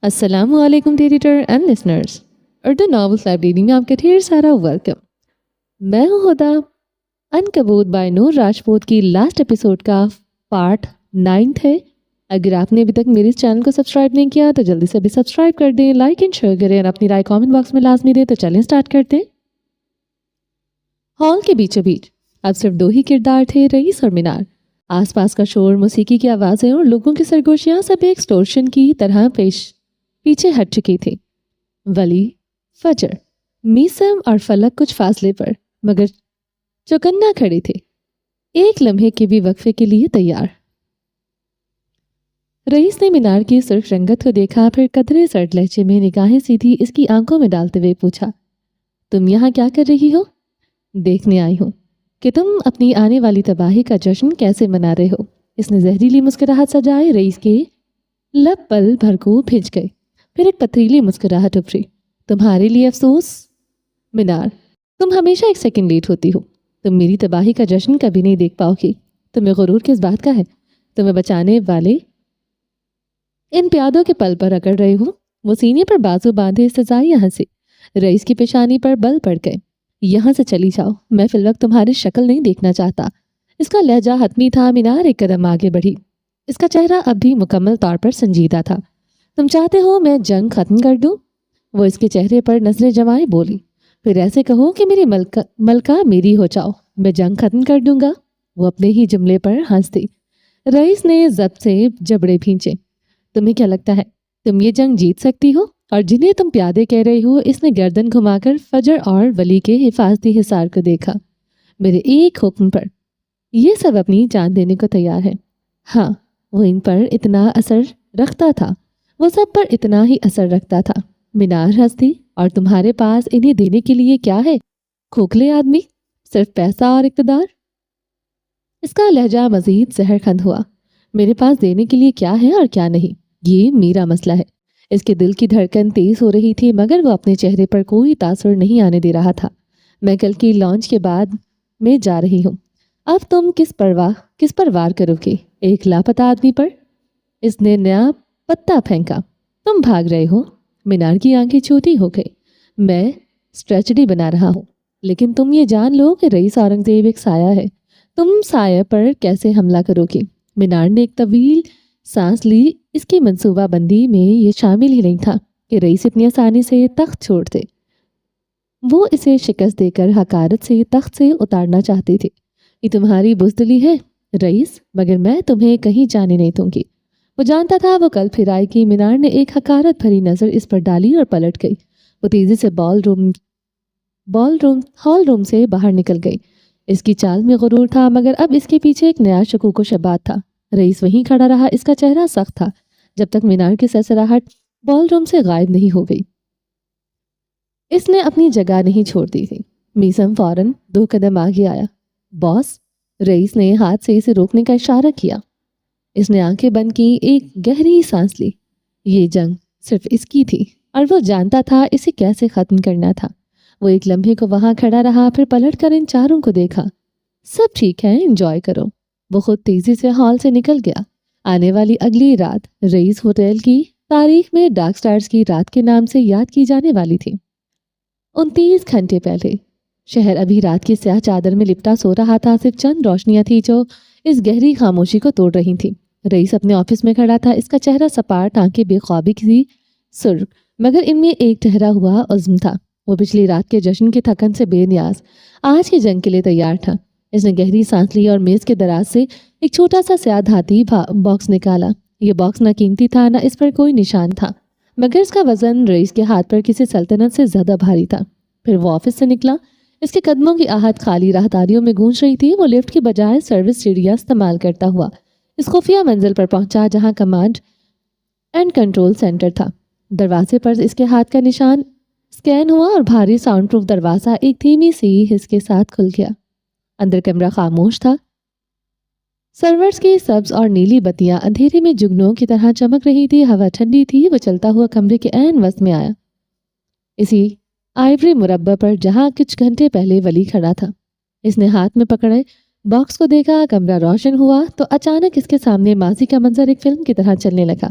السلام علیکم editor and listeners, Urdu novels library میں آپ کا ڈھیر سارا ویلکم۔ میں ہوں ہدا۔ عنکبوت بائی نور راجپوت کی لاسٹ ایپیسوڈ کا پارٹ 9 ہے۔ اگر آپ نے ابھی تک میرے اس چینل کو سبسکرائب نہیں کیا تو جلدی سے بھی سبسکرائب کر دیں، لائک اینڈ شیئر کریں اور اپنی رائے کامنٹ باکس میں لازمی دیں۔ تو چلیں سٹارٹ کرتے ہیں۔ ہال کے بیچوں بیچ اب صرف دو ہی کردار تھے، رئیس اور مینار۔ آس پاس کا شور، موسیقی کی آوازیں اور لوگوں کی سرگوشیاں سب ایک اسٹورشن کی طرح پیچھے ہٹ چکی تھی۔ ولی، فجر، میسم اور فلک کچھ فاصلے پر مگر چوکنا کھڑے تھے، ایک لمحے کے بھی وقفے کے لیے تیار۔ رئیس نے مینار کی سرخ رنگت کو دیکھا، پھر قدرے سرد لہجے میں نگاہیں سیدھی اس کی آنکھوں میں ڈالتے ہوئے پوچھا، تم یہاں کیا کر رہی ہو؟ دیکھنے آئی ہوں کہ تم اپنی آنے والی تباہی کا جشن کیسے منا رہے ہو۔ اس نے زہریلی مسکراہٹ سجائے، رئیس کے لب پل بھر کو بھیج گئے، پھر ایک پتھریلی مسکراہٹ ابھری۔ تمہارے لیے افسوس مینار، تم ہمیشہ ایک سیکنڈ لیٹ ہوتی ہو۔ تم میری تباہی کا جشن کبھی نہیں دیکھ پاؤ گی۔ تمہیں غرور کس بات کا ہے؟ تمہیں بچانے والے ان پیادوں کے پل پر اکڑ رہے ہو۔ وہ سینے پر بازو باندھے سزائی یہاں سے۔ رئیس کی پیشانی پر بل پڑ گئے۔ یہاں سے چلی جاؤ، میں فی الوقت تمہاری شکل نہیں دیکھنا چاہتا۔ اس کا لہجہ حتمی تھا۔ مینار ایک قدم آگے بڑھی، اس کا چہرہ اب بھی مکمل طور پر سنجیدہ تھا۔ تم چاہتے ہو میں جنگ ختم کر دوں؟ وہ اس کے چہرے پر نظریں جمائے بولی، پھر ایسے کہو کہ میری ملکہ میری ہو جاؤ، میں جنگ ختم کر دوں گا۔ وہ اپنے ہی جملے پر ہنس دی۔ رئیس نے ضبط سے جبڑے بھینچے۔ تمہیں کیا لگتا ہے تم یہ جنگ جیت سکتی ہو؟ اور جنہیں تم پیادے کہہ رہی ہو؟ اس نے گردن گھما کر فجر اور ولی کے حفاظتی حصار کو دیکھا۔ میرے ایک حکم پر یہ سب اپنی جان دینے کو تیار ہے۔ ہاں، وہ ان پر اتنا اثر رکھتا تھا، وہ سب پر اتنا ہی اثر رکھتا تھا۔ مینار ہنستی، اور تمہارے پاس انہیں دینے کے لیے کیا ہے؟ کھوکھلے آدمی، صرف پیسہ اور اقتدار۔ اس کا لہجہ مزید زہر خند ہوا۔ میرے پاس دینے کے لیے کیا ہے اور کیا نہیں، یہ میرا مسئلہ ہے۔ اس کے دل کی دھڑکن تیز ہو رہی تھی مگر وہ اپنے چہرے پر کوئی تاثر نہیں آنے دے رہا تھا۔ میں کل کی لانچ کے بعد میں جا رہی ہوں۔ اب تم کس پر وار کرو گے؟ ایک لاپتہ آدمی پر؟ اس نے نیا پتا پھینکا۔ تم بھاگ رہے ہو؟ مینار کی آنکھیں چھوٹی ہو گئی۔ میں اسٹریٹجی بنا رہا ہوں، لیکن تم یہ جان لو کہ رئیس اورنگزیب ایک سایہ ہے۔ تم سایہ پر کیسے حملہ کرو گے؟ مینار نے ایک طویل سانس لی۔ اس کی منصوبہ بندی میں یہ شامل ہی نہیں تھا کہ رئیس اتنی آسانی سے تخت چھوڑ دے۔ وہ اسے شکست دے کر حقارت سے تخت سے اتارنا چاہتے تھے۔ یہ تمہاری بزدلی ہے رئیس، مگر میں تمہیں کہیں جانے نہیں دوں گی۔ وہ جانتا تھا وہ کل پھر آئے گی۔ مینار نے ایک حقارت بھری نظر اس پر ڈالی اور پلٹ گئی۔ وہ تیزی سے ہال روم سے باہر نکل گئی۔ اس کی چال میں غرور تھا مگر اب اس کے پیچھے ایک نیا شکوک و شبہات تھا۔ رئیس وہیں کھڑا رہا، اس کا چہرہ سخت تھا جب تک مینار کی سرسراہٹ بال روم سے غائب نہیں ہو گئی۔ اس نے اپنی جگہ نہیں چھوڑ دی تھی۔ میسم فوراً 2 قدم آگے آیا۔ باس، رئیس نے ہاتھ سے اسے روکنے کا اشارہ کیا۔ اس نے آنکھیں بند کی، ایک گہری سانس لی۔ یہ جنگ صرف اس کی تھی اور وہ جانتا تھا اسے کیسے ختم کرنا تھا۔ وہ ایک لمحے کو وہاں کھڑا رہا، پھر پلٹ کر ان چاروں کو دیکھا۔ سب ٹھیک ہے، انجوائے کرو۔ وہ خود تیزی سے ہال سے نکل گیا۔ آنے والی اگلی رات رئیس ہوٹل کی تاریخ میں ڈارک سٹارز کی رات کے نام سے یاد کی جانے والی تھی۔ 29 گھنٹے پہلے شہر ابھی رات کی سیاہ چادر میں لپٹا سو رہا تھا۔ صرف چند روشنیاں تھیں جو اس گہری خاموشی کو توڑ رہی تھیں۔ رئیس اپنے آفس میں کھڑا تھا، اس کا چہرہ سپاٹ، آنکھیں بے خوابی کی سرخ، مگر ان میں ایک ٹھہرا ہوا عزم تھا۔ وہ پچھلی رات کے جشن کی تھکن سے بے نیاز آج کی جنگ کے لیے تیار تھا۔ اس نے گہری سانس لی اور میز کے دراز سے ایک چھوٹا سا سیاہ دھاتی باکس نکالا۔ یہ باکس نہ قیمتی تھا نہ اس پر کوئی نشان تھا، مگر اس کا وزن رئیس کے ہاتھ پر کسی سلطنت سے زیادہ بھاری تھا۔ پھر وہ آفس سے نکلا۔ اس کے قدموں کی آہٹ خالی راہداریوں میں گونج رہی تھی۔ وہ لفٹ کی بجائے سروس سیڑھیاں استعمال کرتا ہوا اس خفیہ منزل پر پہنچا جہاں کمانڈ اینڈ کنٹرول سینٹر تھا۔ دروازے پر اس کے ہاتھ کا نشان اسکین ہوا اور بھاری ساؤنڈ پروف دروازہ ایک دھیمی سی ہس کے ساتھ کھل گیا۔ اندر کمرہ خاموش تھا۔ سرورز کی سبز اور نیلی بتیاں اندھیرے میں جگنوں کی طرح چمک رہی تھی۔ ہوا ٹھنڈی تھی۔ وہ چلتا ہوا کمرے کے عین وسط میں آیا، اسی آئیوری مربع پر جہاں کچھ گھنٹے پہلے ولی کھڑا تھا۔ اس نے ہاتھ میں پکڑے باکس کو دیکھا۔ کمرہ روشن ہوا تو اچانک اس کے سامنے ماضی کا منظر ایک فلم کی طرح چلنے لگا۔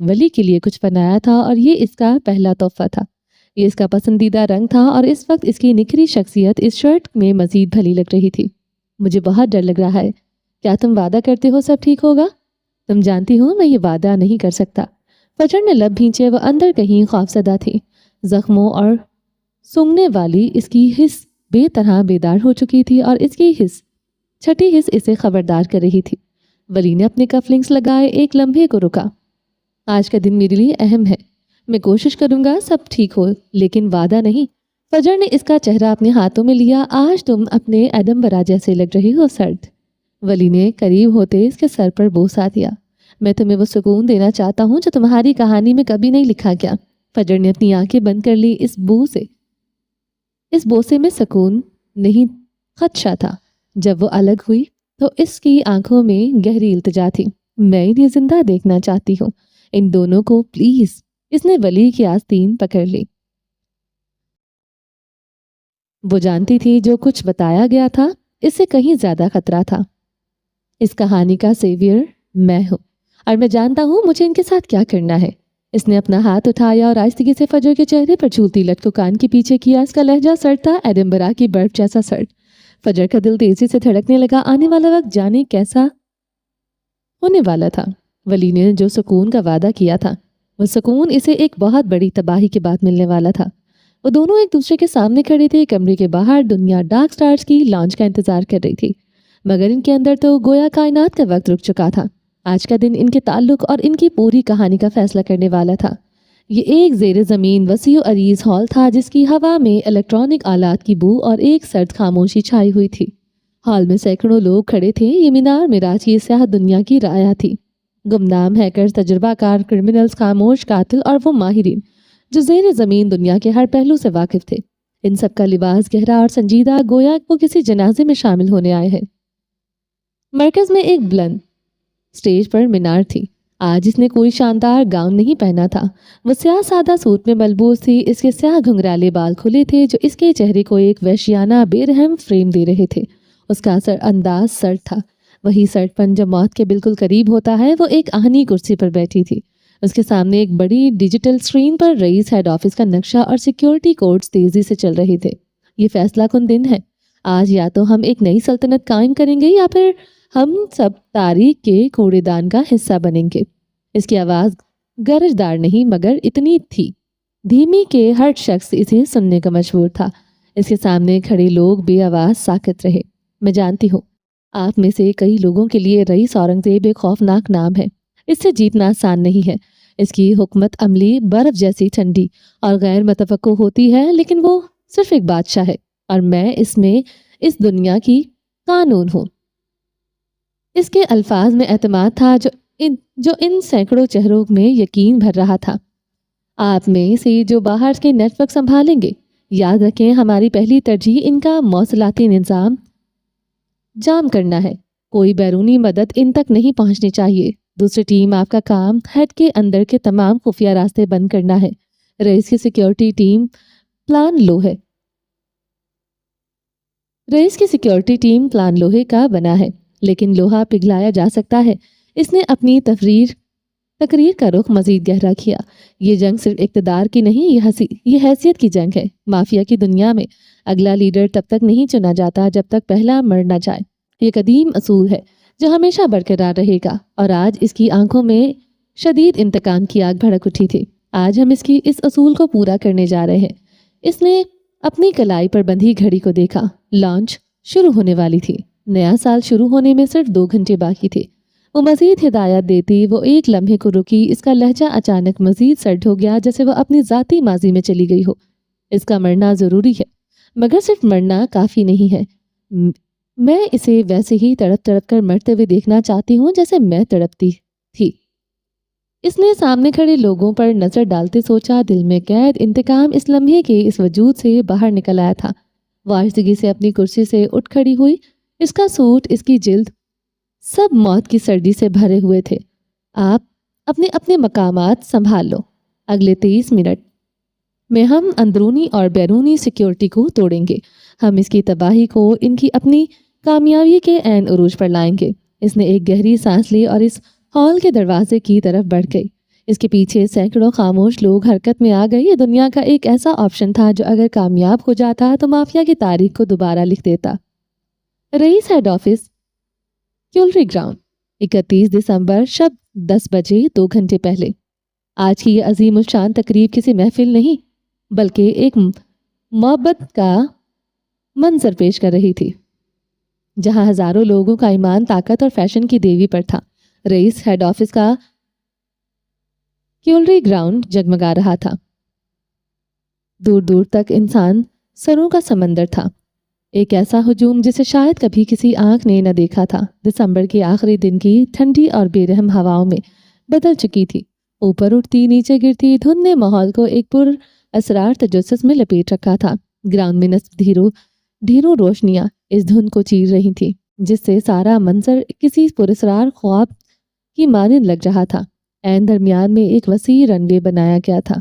ولی کے لیے کچھ بنایا تھا اور یہ اس کا پہلا تحفہ تھا۔ یہ اس کا پسندیدہ رنگ تھا اور اس وقت اس کی نکھری شخصیت اس شرٹ میں مزید بھلی لگ رہی تھی۔ مجھے بہت ڈر لگ رہا ہے۔ کیا تم وعدہ کرتے ہو سب ٹھیک ہوگا؟ تم جانتی ہو میں یہ وعدہ نہیں کر سکتا۔ فجر نے لب بھینچے، وہ اندر کہیں خوفزدہ تھی۔ زخموں اور سونگنے والی اس کی حس بے طرح بیدار ہو چکی تھی اور اس کی چھٹی حس اسے خبردار کر رہی تھی۔ ولی نے اپنے کف لنکس لگائے، ایک لمحے کو رکا۔ آج کا دن میرے لیے اہم ہے، میں کوشش کروں گا سب ٹھیک ہو، لیکن وعدہ نہیں۔ فجر نے اس کا چہرہ اپنے ہاتھوں میں لیا۔ آج تم اپنے ایڈمبرا جیسے لگ رہی ہو سرد۔ ولی نے قریب ہوتے اس کے سر پر بوسہ دیا۔ میں تمہیں وہ سکون دینا چاہتا ہوں جو تمہاری کہانی میں کبھی نہیں لکھا گیا۔ فجر نے اپنی آنکھیں بند کر لی۔ اس بوسے میں سکون نہیں، خدشہ تھا۔ جب وہ الگ ہوئی تو اس کی آنکھوں میں گہری التجا تھی۔ میں انہیں زندہ دیکھنا چاہتی ہوں، ان دونوں کو پلیز۔ اس نے ولی کی آستین پکڑ لی۔ وہ جانتی تھی جو کچھ بتایا گیا تھا اس سے کہیں زیادہ خطرہ تھا۔ اس کہانی کا سیویئر میں ہوں اور میں جانتا ہوں مجھے ان کے ساتھ کیا کرنا ہے۔ اس نے اپنا ہاتھ اٹھایا اور آہستگی سے فجر کے چہرے پر جھولتی لٹ کو کان کے پیچھے کیا۔ اس کا لہجہ سرد تھا، ایڈمبرا کی برف جیسا سرد۔ فجر کا دل تیزی سے دھڑکنے لگا۔ آنے والا وقت جانے کیسا ہونے والا تھا۔ ولی نے جو سکون کا وعدہ کیا تھا وہ سکون اسے ایک بہت بڑی تباہی کے بعد ملنے والا تھا۔ وہ دونوں ایک دوسرے کے سامنے کھڑے تھے۔ کمرے کے باہر دنیا ڈارک سٹارز کی لانچ کا انتظار کر رہی تھی، مگر ان کے اندر تو گویا کائنات کا وقت رک چکا تھا۔ آج کا دن ان کے تعلق اور ان کی پوری کہانی کا فیصلہ کرنے والا تھا۔ یہ ایک زیر زمین وسیع و عریض ہال تھا جس کی ہوا میں الیکٹرانک آلات کی بو اور ایک سرد خاموشی چھائی ہوئی تھی۔ ہال میں سینکڑوں لوگ کھڑے تھے۔ یہ مینار معراج کی سیاہ دنیا کی رعایا تھی۔ گمنام ہیکرز، تجربہ کار کرمنلز، خاموش قاتل اور وہ ماہرین جو زیر زمین دنیا کے ہر پہلو سے واقف تھے۔ ان سب کا لباس گہرا اور سنجیدہ، گویا وہ کسی جنازے میں شامل ہونے آئے ہیں۔ مرکز میں ایک بلند سٹیج پر مینار تھی۔ آج اس نے کوئی شاندار گاؤن نہیں پہنا تھا، وہ سیاہ سادہ سوٹ میں ملبوس تھی۔ اس کے سیاہ گھنگرالے بال کھلے تھے جو اس کے چہرے کو ایک وحشیانہ بے رحم فریم دے رہے تھے۔ اس کا انداز سرد تھا، وہی سرد پن جو موت کے بالکل قریب ہوتا ہے۔ وہ ایک آہنی کرسی پر بیٹھی تھی۔ اس کے سامنے ایک بڑی ڈیجیٹل سکرین پر رئیس ہیڈ آفس کا نقشہ اور سیکیورٹی کوڈز تیزی سے چل رہے تھے۔ یہ فیصلہ کن دن ہے۔ آج یا تو ہم ایک نئی سلطنت قائم کریں گے یا پھر ہم سب تاریخ کے کوڑے دان کا حصہ بنیں گے۔ اس کی آواز گرجدار نہیں مگر اتنی تھی دھیمی کہ ہر شخص اسے سننے کا مجبور تھا۔ اس کے سامنے کھڑے لوگ بے آواز ساکت رہے۔ میں جانتی ہوں آپ میں سے کئی لوگوں کے لیے رئیس اورنگزیب ایک خوفناک نام ہے۔ اس سے جیتنا آسان نہیں ہے۔ اس کی حکمت عملی برف جیسی ٹھنڈی اور غیر متوقع ہوتی ہے، لیکن وہ صرف ایک بادشاہ ہے اور میں اس دنیا کی قانون ہوں۔ اس کے الفاظ میں اعتماد تھا جو ان سینکڑوں چہروں میں یقین بھر رہا تھا۔ آپ میں سے جو باہر کے نیٹ ورک سنبھالیں گے، یاد رکھیں ہماری پہلی ترجیح ان کا مواصلاتی نظام جام کرنا ہے۔ کوئی بیرونی مدد ان تک نہیں پہنچنی چاہیے۔ دوسری ٹیم، آپ کا کام ہیڈ کے اندر کے تمام خفیہ راستے بند کرنا ہے۔ رئیس کی سیکیورٹی ٹیم پلان لوہے کا بنا ہے، لیکن لوہا پگھلایا جا سکتا ہے۔ اس نے اپنی تقریر کا رخ مزید گہرا کیا۔ یہ جنگ صرف اقتدار کی نہیں، یہ حیثیت کی جنگ ہے۔ مافیا کی دنیا میں اگلا لیڈر تب تک نہیں چنا جاتا جب تک پہلا مر نہ جائے۔ یہ قدیم اصول ہے جو ہمیشہ برقرار رہے گا، اور آج اس کی آنکھوں میں شدید انتقام کی آگ بھڑک اٹھی تھی۔ آج ہم اس اصول کو پورا کرنے جا رہے ہیں۔ اس نے اپنی کلائی پر بندھی گھڑی کو دیکھا۔ لانچ شروع ہونے والی تھی۔ نیا سال شروع ہونے میں صرف 2 گھنٹے باقی تھے۔ وہ مزید ہدایت دیتی، وہ ایک لمحے کو رکی۔ اس کا لہجہ اچانک مزید سرد ہو گیا، جیسے وہ اپنی ذاتی ماضی میں چلی گئی ہو۔ اس کا مرنا ضروری ہے، مگر صرف مرنا کافی نہیں ہے۔ میں اسے ویسے ہی تڑپ تڑپ کر مرتے ہوئے دیکھنا چاہتی ہوں جیسے میں تڑپتی تھی۔ اس نے سامنے کھڑے لوگوں پر نظر ڈالتے سوچا، دل میں قید انتقام اس لمحے کے اس وجود سے باہر نکل آیا تھا۔ وہ آہستگی سے اپنی کرسی سے اٹھ کھڑی ہوئی۔ اس کا سوٹ، اس کی جلد، سب موت کی سردی سے بھرے ہوئے تھے۔ آپ اپنے مقامات سنبھال لو۔ اگلے 30 منٹ میں ہم اندرونی اور بیرونی سیکیورٹی کو توڑیں گے۔ ہم اس کی تباہی کو ان کی اپنی کامیابی کے عین عروج پر لائیں گے۔ اس نے ایک گہری سانس لی اور اس ہال کے دروازے کی طرف بڑھ گئی۔ اس کے پیچھے سینکڑوں خاموش لوگ حرکت میں آ گئے۔ یہ دنیا کا ایک ایسا آپشن تھا جو اگر کامیاب ہو جاتا تو مافیا کی تاریخ کو دوبارہ لکھ دیتا۔ رئیس ہیڈ آفس، کیولری گراؤنڈ، 31 دسمبر شب 10 بجے 2 گھنٹے پہلے۔ آج کی یہ عظیم الشان تقریب کسی محفل نہیں بلکہ ایک محبت کا منظر پیش کر رہی تھی، جہاں ہزاروں لوگوں کا ایمان طاقت اور فیشن کی دیوی پر تھا۔ رئیس ہیڈ آفس کا کیولری گراؤنڈ جگمگا رہا تھا۔ دور دور تک انسان سروں کا سمندر تھا، ایک ایسا ہجوم جسے شاید کبھی کسی آنکھ نے نہ دیکھا تھا۔ دسمبر کے آخری دن کی ٹھنڈی اور بے رحم ہواؤں میں بدل چکی تھی، اوپر اٹھتی نیچے گرتی دھند نے ماحول کو ایک پر اسرار تجسس میں لپیٹ رکھا تھا۔ گراؤنڈ میں نصب ڈھیروں روشنیاں اس دھند کو چیر رہی تھی، جس سے سارا منظر کسی پراسرار خواب کی مانند لگ رہا تھا۔ عین درمیان میں ایک وسیع رن وے بنایا گیا تھا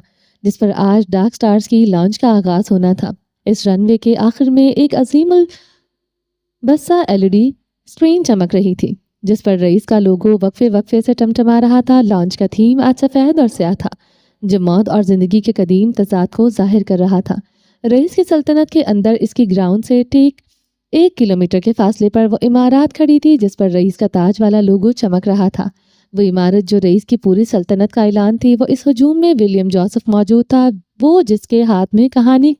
جس پر آج ڈارک سٹارز کی لانچ کا آغاز ہونا تھا۔ اس رن وے کے آخر میں ایک عظیم البسہ LED اسکرین چمک رہی تھی جس پر رئیس کا لوگو وقفے وقفے سے ٹمٹما رہا تھا۔ لانچ کا تھیم آج سفید اور سیاہ تھا، جو موت اور زندگی کے قدیم تضاد کو ظاہر کر رہا تھا۔ رئیس کی سلطنت کے اندر اس کی گراؤنڈ سے ٹھیک 1 کلومیٹر کے فاصلے پر وہ عمارات کھڑی تھی جس پر رئیس کا تاج والا لوگو چمک رہا تھا۔ وہ عمارت جو رئیس کی پوری سلطنت کا اعلان تھی، وہ اس ہجوم میں ولیم جوزف موجود تھا، وہ جس کے ہاتھ میں کہانی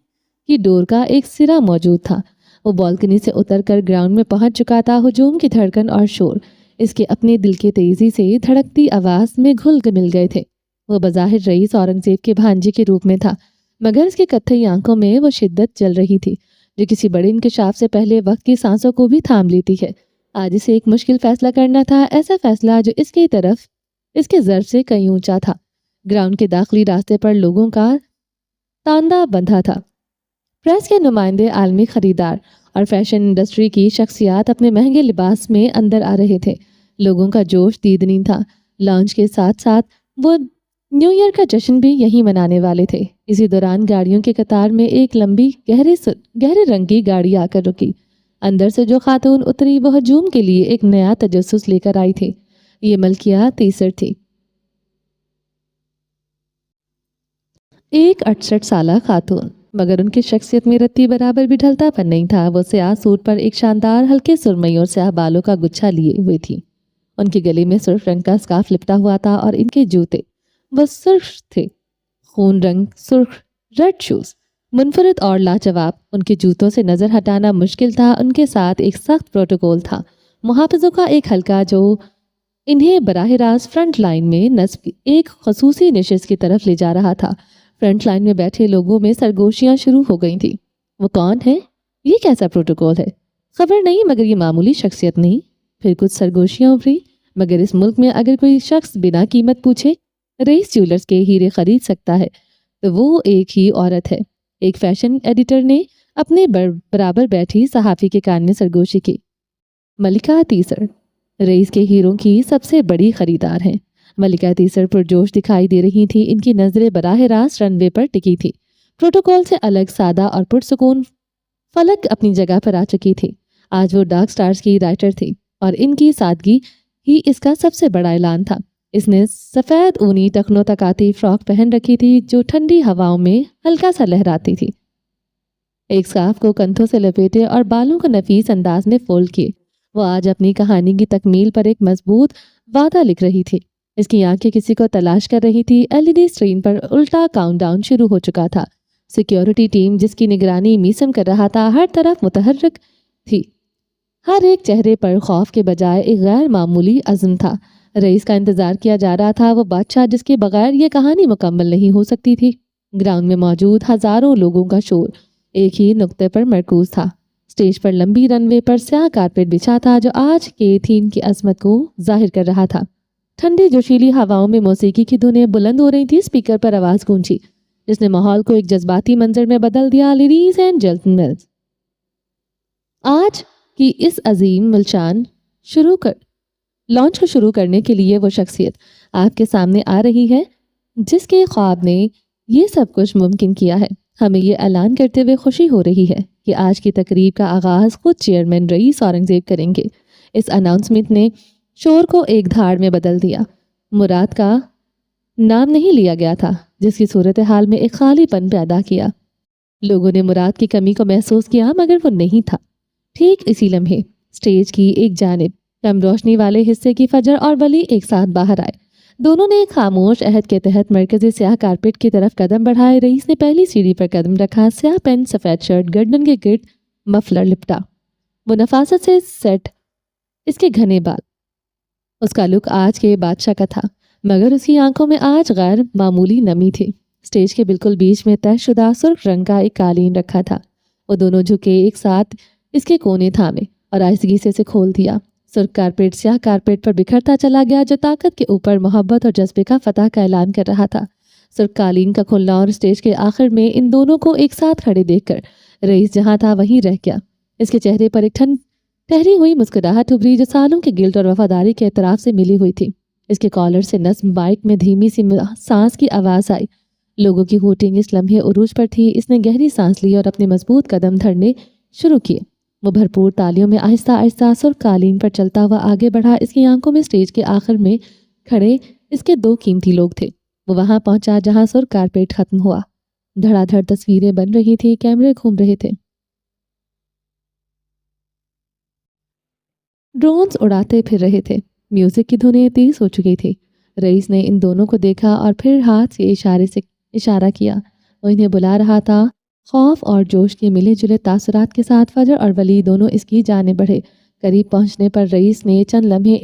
کی ڈور کا ایک سرا موجود تھا۔ وہ بالکنی سے اتر کر گراؤنڈ میں پہنچ چکا تھا۔ ہجوم کی دھڑکن اور شور اس کے اپنے دل کے تیزی سے دھڑکتی آواز میں گھل مل گئے تھے۔ وہ بظاہر رئیس اورنگزیب کے بھانجے کے روپ میں تھا، مگر اس کی کتھئی آنکھوں میں وہ شدت جل رہی تھی جو کسی بڑے انکشاف سے پہلے وقت کی سانسوں کو بھی تھام لیتی ہے۔ آج اسے ایک مشکل فیصلہ کرنا تھا، ایسا فیصلہ جو اس کی طرف اس کے ضرب سے کہیں اونچا تھا۔ گراؤنڈ کے داخلی راستے پر لوگوں کا تاندہ بندھا تھا۔ پریس کے نمائندے، عالمی خریدار اور فیشن انڈسٹری کی شخصیات اپنے مہنگے لباس میں اندر آ رہے تھے۔ لوگوں کا جوش دیدنی تھا۔ لانچ کے ساتھ ساتھ وہ نیو ایئر کا جشن بھی یہیں منانے والے تھے۔ اسی دوران گاڑیوں کی قطار میں ایک لمبی گہرے رنگ کی گاڑی آ کر رکی۔ اندر سے جو خاتون اتری وہ ہجوم کے لیے ایک نیا تجسس لے کر آئی تھی۔ یہ ملکہ تیسر تھی، ایک 68 سالہ خاتون، مگر ان کی شخصیت میں رتی برابر بھی ڈھلتا پن نہیں تھا۔ وہ سیاہ سوٹ پر ایک شاندار ہلکے سرمئی اور سیاہ بالوں کا گچھا لیے ہوئے تھی۔ ان کے گلے میں سرخ رنگ کا سکارف لپٹا ہوا تھا اور ان کے جوتے وہ سرخ تھے، خون رنگ سرخ ریڈ شوز، منفرد اور لاجواب۔ ان کے جوتوں سے نظر ہٹانا مشکل تھا۔ ان کے ساتھ ایک سخت پروٹوکول تھا، محافظوں کا ایک حلقہ جو انہیں براہ راست فرنٹ لائن میں نصب ایک خصوصی نشست کی طرف لے جا رہا تھا۔ فرنٹ لائن میں بیٹھے لوگوں میں سرگوشیاں شروع ہو گئی تھیں۔ وہ کون ہے؟ یہ کیسا پروٹوکول ہے؟ خبر نہیں، مگر یہ معمولی شخصیت نہیں۔ پھر کچھ سرگوشیاں ابھری، مگر اس ملک میں اگر کوئی شخص بنا قیمت پوچھے رئیس جیولرز کے ہیرے خرید سکتا ہے تو وہ ایک ہی عورت ہے۔ ایک فیشن ایڈیٹر نے اپنے برابر بیٹھی صحافی کے کان میں سرگوشی کی۔ ملکہ تیسر رئیس کے ہیروں کی سب سے بڑی خریدار ہیں۔ ملکہ تیسر پرجوش دکھائی دے رہی تھی۔ ان کی نظریں براہ راست رن وے پر ٹکی تھی۔ پروٹوکول سے الگ سادہ اور پرسکون فلک اپنی جگہ پر آ چکی تھی۔ آج وہ ڈارک سٹارز کی رائٹر تھی اور ان کی سادگی ہی اس کا سب سے بڑا اعلان تھا۔ اس نے سفید اونی ٹخنوں تک آتی فراک پہن رکھی تھی جو ٹھنڈی ہواؤں میں ہلکا سا لہراتی تھی۔ ایک سکارف کو کندھوں سے لپیٹے اور بالوں کو نفیس انداز میں فولڈ کیے، وہ آج اپنی کہانی کی تکمیل پر ایک مضبوط وعدہ لکھ رہی تھی۔ اس کی آنکھیں کسی کو تلاش کر رہی تھی۔ LED اسکرین پر الٹا کاؤنٹ ڈاؤن شروع ہو چکا تھا۔ سیکیورٹی ٹیم جس کی نگرانی میسم کر رہا تھا ہر طرف متحرک تھی۔ ہر ایک چہرے پر خوف کے بجائے ایک غیر معمولی عزم تھا۔ رئیس کا انتظار کیا جا رہا تھا، وہ بادشاہ جس کے بغیر یہ کہانی مکمل نہیں ہو سکتی تھی۔ گراؤنڈ میں موجود ہزاروں لوگوں کا شور ایک ہی نقطے پر مرکوز تھا۔ اسٹیج پر لمبی رن وے پر سیاہ کارپیٹ بچھا تھا جو آج کے تھیم کی عظمت کو ظاہر کر رہا تھا۔ ٹھنڈی جوشیلی ہواؤں میں موسیقی کی دھنیں بلند ہو رہی تھی۔ اسپیکر پر آواز گونجی جس نے ماحول کو ایک جذباتی منظر میں بدل دیا۔ لیڈیز اینڈ جینٹلمین، آج کی اس عظیم الشان لانچ کو شروع کرنے کے لیے وہ شخصیت آپ کے سامنے آ رہی ہے جس کے خواب نے یہ سب کچھ ممکن کیا ہے۔ ہمیں یہ اعلان کرتے ہوئے خوشی ہو رہی ہے کہ آج کی تقریب کا آغاز خود چیئرمین رئیس اورنگزیب کریں گے۔ اس اناؤنسمنٹ نے شور کو ایک دھاڑ میں بدل دیا۔ مراد کا نام نہیں لیا گیا تھا، جس کی صورتحال میں ایک خالی پن پیدا کیا۔ لوگوں نے مراد کی کمی کو محسوس کیا، مگر وہ نہیں تھا۔ ٹھیک اسی لمحے سٹیج کی ایک جانب کم روشنی والے حصے کی فجر اور ولی ایک ساتھ باہر آئے۔ دونوں نے ایک خاموش عہد کے تحت مرکزی سیاہ کارپیٹ کی طرف قدم بڑھائے۔ رئیس نے پہلی سیڑھی پر قدم رکھا، سیاہ پینٹ، سفید شرٹ، گردن کے گرد مفلر لپٹا۔ وہ نفاست سے سیٹ، اس کے گھنے بال، اس کا لک آج کے بادشاہ کا تھا، مگر اس کی آنکھوں میں آج غیر معمولی نمی تھی۔ سٹیج کے بالکل بیچ میں طے شدہ سرخ رنگ کا ایک قالین رکھا تھا۔ وہ دونوں جھکے ایک ساتھ اس کے کونے تھامے اور آہستگی سے اسے کھول دیا۔ سرخ کارپیٹ سیاہ کارپیٹ پر بکھرتا چلا گیا، جو طاقت کے اوپر محبت اور جذبے کا فتح کا اعلان کر رہا تھا۔ سرخ قالین کا کھلنا اور سٹیج کے آخر میں ان دونوں کو ایک ساتھ کھڑے دیکھ کر رئیس جہاں تھا وہیں رہ گیا۔ اس کے چہرے پر ایک ٹھہری ہوئی مسکراہٹ ابھری، جو سالوں کے گلٹ اور وفاداری کے اعتراف سے ملی ہوئی تھی۔ اس کے کالر سے نصب مائک میں دھیمی سی سانس کی آواز آئی۔ لوگوں کی ہوٹنگ اس لمحے عروج پر تھی۔ اس نے گہری سانس لی اور اپنے مضبوط قدم دھرنے شروع کیے۔ وہ بھرپور تالیوں میں آہستہ آہستہ سرخ قالین پر چلتا ہوا آگے بڑھا۔ اس کی آنکھوں میں سٹیج کے آخر میں کھڑے اس کے دو قیمتی لوگ تھے۔ وہ وہاں پہنچا جہاں سرخ کارپیٹ ختم ہوا۔ دھڑا دھڑ تصویریں بن رہی تھی، کیمرے گھوم رہے تھے، ڈرونز اڑاتے پھر رہے تھے، میوزک کی دھنیں تیز ہو چکی تھی۔ رئیس نے ان دونوں کو دیکھا اور پھر ہاتھ کے اشارے سے اشارہ کیا۔ وہ انہیں بلا رہا تھا۔ خوف اور جوش کے ملے جلے تاثرات کے ساتھ فجر اور ولی دونوں اس کی جانب بڑھے۔ قریب پہنچنے پر رئیس نے چند لمحے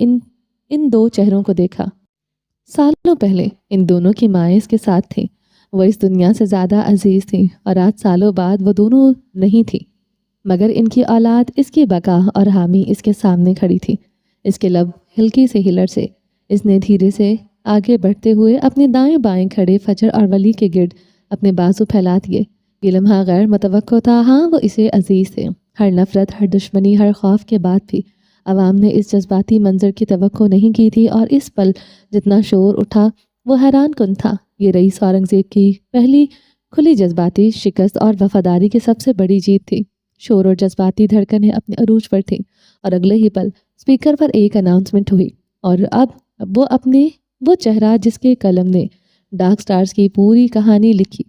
ان دو چہروں کو دیکھا۔ سالوں پہلے ان دونوں کی مائیں اس کے ساتھ تھیں۔ وہ اس دنیا سے زیادہ عزیز تھیں اور آج سالوں بعد وہ دونوں نہیں تھیں، مگر ان کی اولاد، اس کی بقا اور حامی اس کے سامنے کھڑی تھی۔ اس کے لب ہلکی سے ہلر سے اس نے دھیرے سے آگے بڑھتے ہوئے اپنے دائیں بائیں کھڑے فجر اور ولی کے گرد اپنے بازو پھیلا دیے۔ یہ لمحہ غیر متوقع تھا، ہاں وہ اسے عزیز تھے۔ ہر نفرت، ہر دشمنی، ہر خوف کے بعد بھی عوام نے اس جذباتی منظر کی توقع نہیں کی تھی، اور اس پل جتنا شور اٹھا وہ حیران کن تھا۔ یہ رئیس اورنگزیب کی پہلی کھلی جذباتی شکست اور وفاداری کی سب سے بڑی جیت تھی۔ شور اور جذباتی دھڑکنیں اپنے عروج پر تھیں، اور اگلے ہی پل اسپیکر پر ایک اناؤنسمنٹ ہوئی، اور اب وہ چہرہ جس کے قلم نے ڈارک سٹارز کی پوری کہانی لکھی،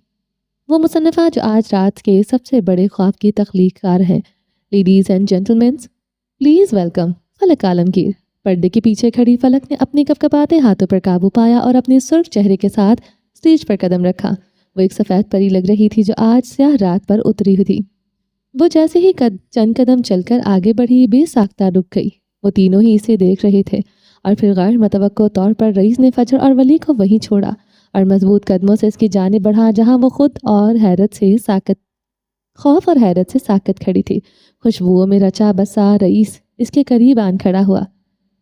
وہ مصنفہ جو آج رات کے سب سے بڑے خواب کی تخلیق کار ہے۔ Ladies and gentlemen, please welcome Falak Alamgir. پردے کے پیچھے کھڑی فلک نے اپنے کپکپاتے ہاتھوں پر قابو پایا اور اپنے سرخ چہرے کے ساتھ سٹیج پر قدم رکھا۔ وہ ایک سفید پری لگ رہی تھی جو آج سیاہ رات پر اتری ہوئی تھی۔ وہ جیسے ہی چند قدم چل کر آگے بڑھی، بے ساختہ رک گئی۔ وہ تینوں ہی اسے دیکھ رہے تھے، اور پھر غیر متوقع طور پر رئیس نے فجر اور ولی کو وہیں چھوڑا اور مضبوط قدموں سے اس کی جانب بڑھا، جہاں وہ خود اور خوف اور حیرت سے ساکت کھڑی تھی۔ خوشبوؤں میں رچا بسا رئیس اس کے قریب آن کھڑا ہوا۔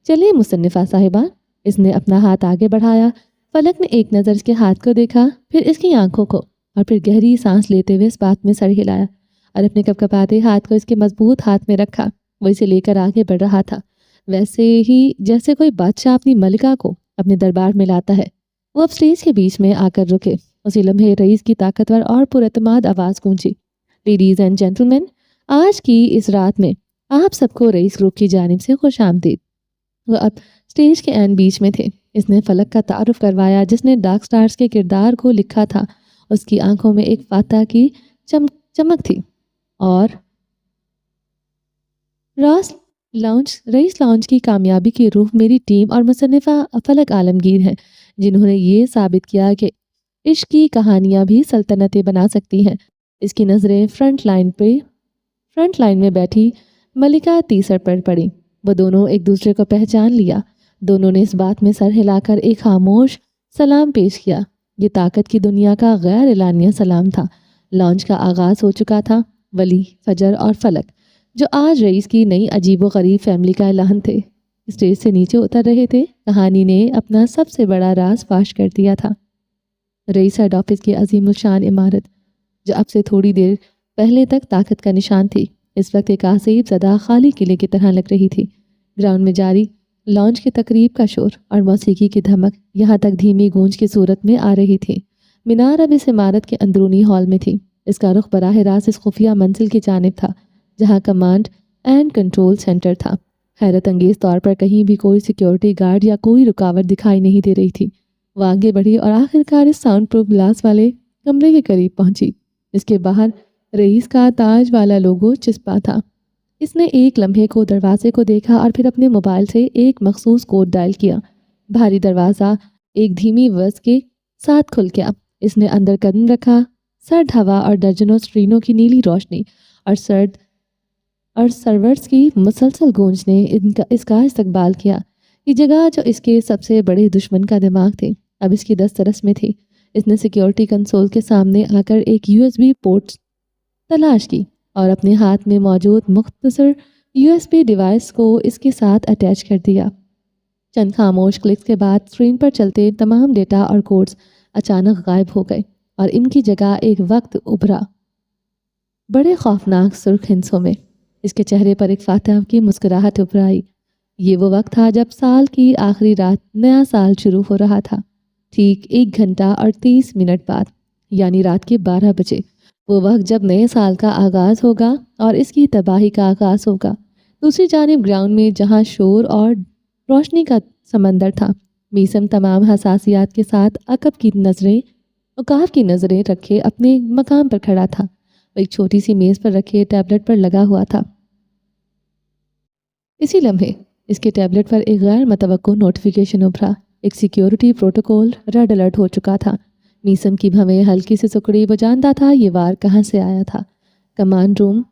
چلے مصنفہ صاحبہ، اس نے اپنا ہاتھ آگے بڑھایا۔ فلک نے ایک نظر اس کے ہاتھ کو دیکھا، پھر اس کی آنکھوں کو، اور پھر گہری سانس لیتے ہوئے اس بات میں سر ہلایا اور اپنے کپکپاتے ہاتھ کو اس کے مضبوط ہاتھ میں رکھا۔ وہ اسے لے کر آگے بڑھ رہا تھا، ویسے ہی جیسے کوئی بادشاہ اپنی ملکہ کو اپنے دربار میں لاتا ہے۔ وہ اب سٹیج کے بیچ میں آ کر رکے۔ اسی لمحے رئیس کی طاقتور اور پراعتماد آواز گونجی، لیڈیز اینڈ جینٹلمین، آج کی اس رات میں آپ سب کو رئیس گروپ کی جانب سے خوش آمدید۔ وہ اب سٹیج کے عین بیچ میں تھے۔ اس نے فلک کا تعارف کروایا، جس نے ڈارک سٹارز کے کردار کو لکھا تھا۔ اس کی آنکھوں میں ایک فاتح کی چمک تھی، اور رئیس لاؤنج کی کامیابی کی روح میری ٹیم اور مصنفہ فلک عالمگیر ہیں، جنہوں نے یہ ثابت کیا کہ عشق کی کہانیاں بھی سلطنتیں بنا سکتی ہیں۔ اس کی نظریں فرنٹ لائن میں بیٹھی ملکہ تیسر پر پڑی۔ وہ دونوں ایک دوسرے کو پہچان لیا۔ دونوں نے اس بات میں سر ہلا کر ایک خاموش سلام پیش کیا۔ یہ طاقت کی دنیا کا غیر اعلانیہ سلام تھا۔ لانچ کا آغاز ہو چکا تھا۔ ولی، فجر اور فلک، جو آج رئیس کی نئی عجیب و غریب فیملی کا اعلان تھے، اسٹیج سے نیچے اتر رہے تھے۔ کہانی نے اپنا سب سے بڑا راز فاش کر دیا تھا۔ رئیس ہیڈ آفس کی عظیم الشان عمارت، جو اب سے تھوڑی دیر پہلے تک طاقت کا نشان تھی، اس وقت ایک آسیب زدہ خالی قلعے کی طرح لگ رہی تھی۔ گراؤنڈ میں جاری لانچ کی تقریب کا شور اور موسیقی کی دھمک یہاں تک دھیمی گونج کی صورت میں آ رہی تھی۔ مینار اب اس عمارت کے اندرونی ہال میں تھی۔ اس کا رخ براہ راست اس خفیہ منزل کی جانب تھا، جہاں کمانڈ اینڈ کنٹرول سینٹر تھا۔ حیرت انگیز طور پر کہیں بھی کوئی سیکیورٹی گارڈ یا کوئی رکاوٹ دکھائی نہیں دے رہی تھی۔ وہ آگے بڑھی اور آخر کار اس ساؤنڈ پروف گلاس والے کمرے کے قریب پہنچی، جس کے باہر رئیس کا تاج والا لوگو چسپا تھا۔ اس نے ایک لمحے کو دروازے کو دیکھا اور پھر اپنے موبائل سے ایک مخصوص کوڈ ڈائل کیا۔ بھاری دروازہ ایک دھیمی آواز کے ساتھ کھل گیا۔ اس نے اندر قدم رکھا، سرد ہوا اور درجنوں اسکرینوں کی نیلی روشنی اور سرورز کی مسلسل گونج نے اس کا استقبال کیا۔ یہ جگہ جو اس کے سب سے بڑے دشمن کا دماغ تھی، اب اس کی دسترس میں تھی۔ اس نے سیکیورٹی کنسول کے سامنے آ کر ایک USB پورٹ تلاش کی اور اپنے ہاتھ میں موجود مختصر USB ڈیوائس کو اس کے ساتھ اٹیچ کر دیا۔ چند خاموش کلکس کے بعد اسکرین پر چلتے تمام ڈیٹا اور کوڈز اچانک غائب ہو گئے اور ان کی جگہ ایک وقت ابھرا، بڑے خوفناک سرخ ہندسوں میں۔ اس کے چہرے پر ایک فاتح کی مسکراہٹ ابھر آئی۔ یہ وہ وقت تھا جب سال کی آخری رات نیا سال شروع ہو رہا تھا، ٹھیک 1 گھنٹہ اور 30 منٹ بعد، یعنی رات کے 12 بجے، وہ وقت جب نئے سال کا آغاز ہوگا اور اس کی تباہی کا آغاز ہوگا۔ دوسری جانب گراؤنڈ میں جہاں شور اور روشنی کا سمندر تھا، میسم تمام حساسیات کے ساتھ عقاب کی نظریں رکھے اپنے مقام پر کھڑا تھا۔ وہ ایک چھوٹی سی میز پر رکھے ٹیبلٹ پر لگا ہوا تھا۔ اسی لمحے اس کے ٹیبلٹ پر ایک غیر متوقع نوٹیفیکیشن ابھرا۔ ایک سیکیورٹی پروٹوکول ریڈ الرٹ ہو چکا تھا۔ میسم کی بھویں ہلکی سی سکڑی، وہ جانتا تھا یہ وار کہاں سے آیا تھا۔ کمانڈ روم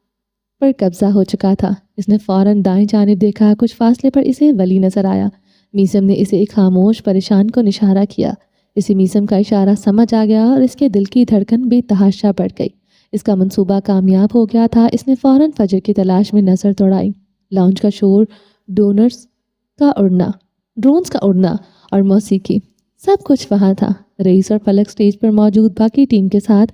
پر قبضہ ہو چکا تھا۔ اس نے فوراً دائیں جانب دیکھا، کچھ فاصلے پر اسے ولی نظر آیا۔ میسم نے اسے ایک خاموش پریشان کو اشارہ کیا۔ اسے میسم کا اشارہ سمجھ آ گیا اور اس کے دل کی دھڑکن بے تحاشا بڑھ گئی۔ اس کا منصوبہ کامیاب ہو گیا تھا۔ اس نے فوراً فجر کی تلاش میں نظر دوڑائی۔ لاؤنج کا شور، ڈرونز کا اڑنا اور موسیقی، سب کچھ وہاں تھا۔ رئیس اور فلک سٹیج پر موجود باقی ٹیم کے ساتھ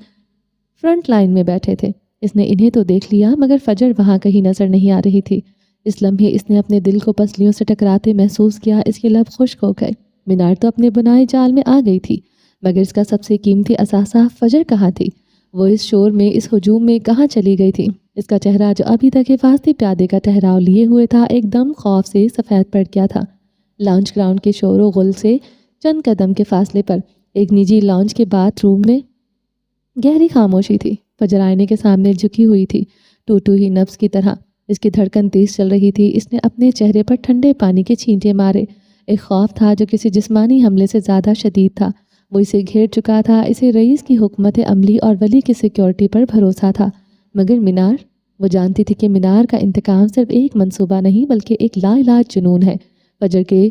فرنٹ لائن میں بیٹھے تھے۔ اس نے انہیں تو دیکھ لیا، مگر فجر وہاں کہیں نظر نہیں آ رہی تھی۔ اس لمحے اس نے اپنے دل کو پسلیوں سے ٹکراتے محسوس کیا۔ اس کے لب خشک ہو گئے۔ مینار تو اپنے بنائے جال میں آ گئی تھی، مگر اس کا سب سے قیمتی اثاثہ فجر کہاں تھی؟ وہ اس شور میں، اس ہجوم میں کہاں چلی گئی تھی؟ اس کا چہرہ جو ابھی تک حفاظتی پیادے کا ٹھہراؤ لیے ہوئے تھا، ایک دم خوف سے سفید پڑ گیا تھا۔ لاؤنج گراؤنڈ کے شور و غل سے چند قدم کے فاصلے پر ایک نجی لاؤنج کے باتھ روم میں گہری خاموشی تھی۔ فجر آئینے کے سامنے جھکی ہوئی تھی، ٹوٹو ہی نبض کی طرح۔ اس کی دھڑکن تیز چل رہی تھی۔ اس نے اپنے چہرے پر ٹھنڈے پانی کے چھینٹے مارے۔ ایک خوف تھا جو کسی جسمانی حملے سے زیادہ شدید تھا۔ وہ اسے گھیر چکا تھا۔ اسے رئیس کی حکمت عملی اور ولی کی سیکیورٹی پر بھروسہ تھا، مگر مینار، وہ جانتی تھی کہ مینار کا انتقام صرف ایک منصوبہ نہیں بلکہ ایک لا علاج جنون ہے۔ فجر کے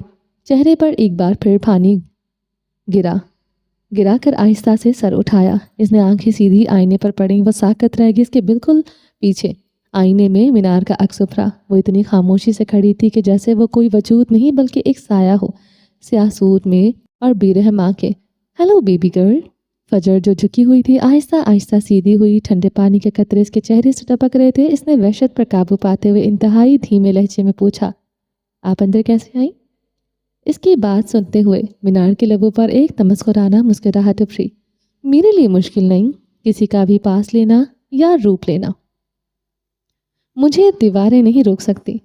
چہرے پر ایک بار پھر پانی گرا کر آہستہ سے سر اٹھایا۔ اس نے آنکھیں سیدھی آئینے پر پڑیں۔ وہ ساکت رہ گئی۔ اس کے بالکل پیچھے آئینے میں مینار کا عکس ابھرا۔ وہ اتنی خاموشی سے کھڑی تھی کہ جیسے وہ کوئی وجود نہیں بلکہ ایک سایہ ہو، سیاہ سوٹ میں اور بے رحم آنکھیں۔ Hello baby girl. فجر جو جھکی ہوئی تھی آہستہ آہستہ سیدھی ہوئی۔ ٹھنڈے پانی کے قطرے اس کے چہرے سے ٹپک رہے تھے۔ اس نے وحشت پر قابو پاتے ہوئے انتہائی دھیمے لہجے میں پوچھا، آپ اندر کیسے آئیں؟ اس کی بات سنتے ہوئے مینار کے لبوں پر ایک تمسخرانہ مسکراہٹ ابھری۔ میرے لیے مشکل نہیں کسی کا بھی پاس لینا یا روپ لینا۔ مجھے دیواریں نہیں روک سکتی۔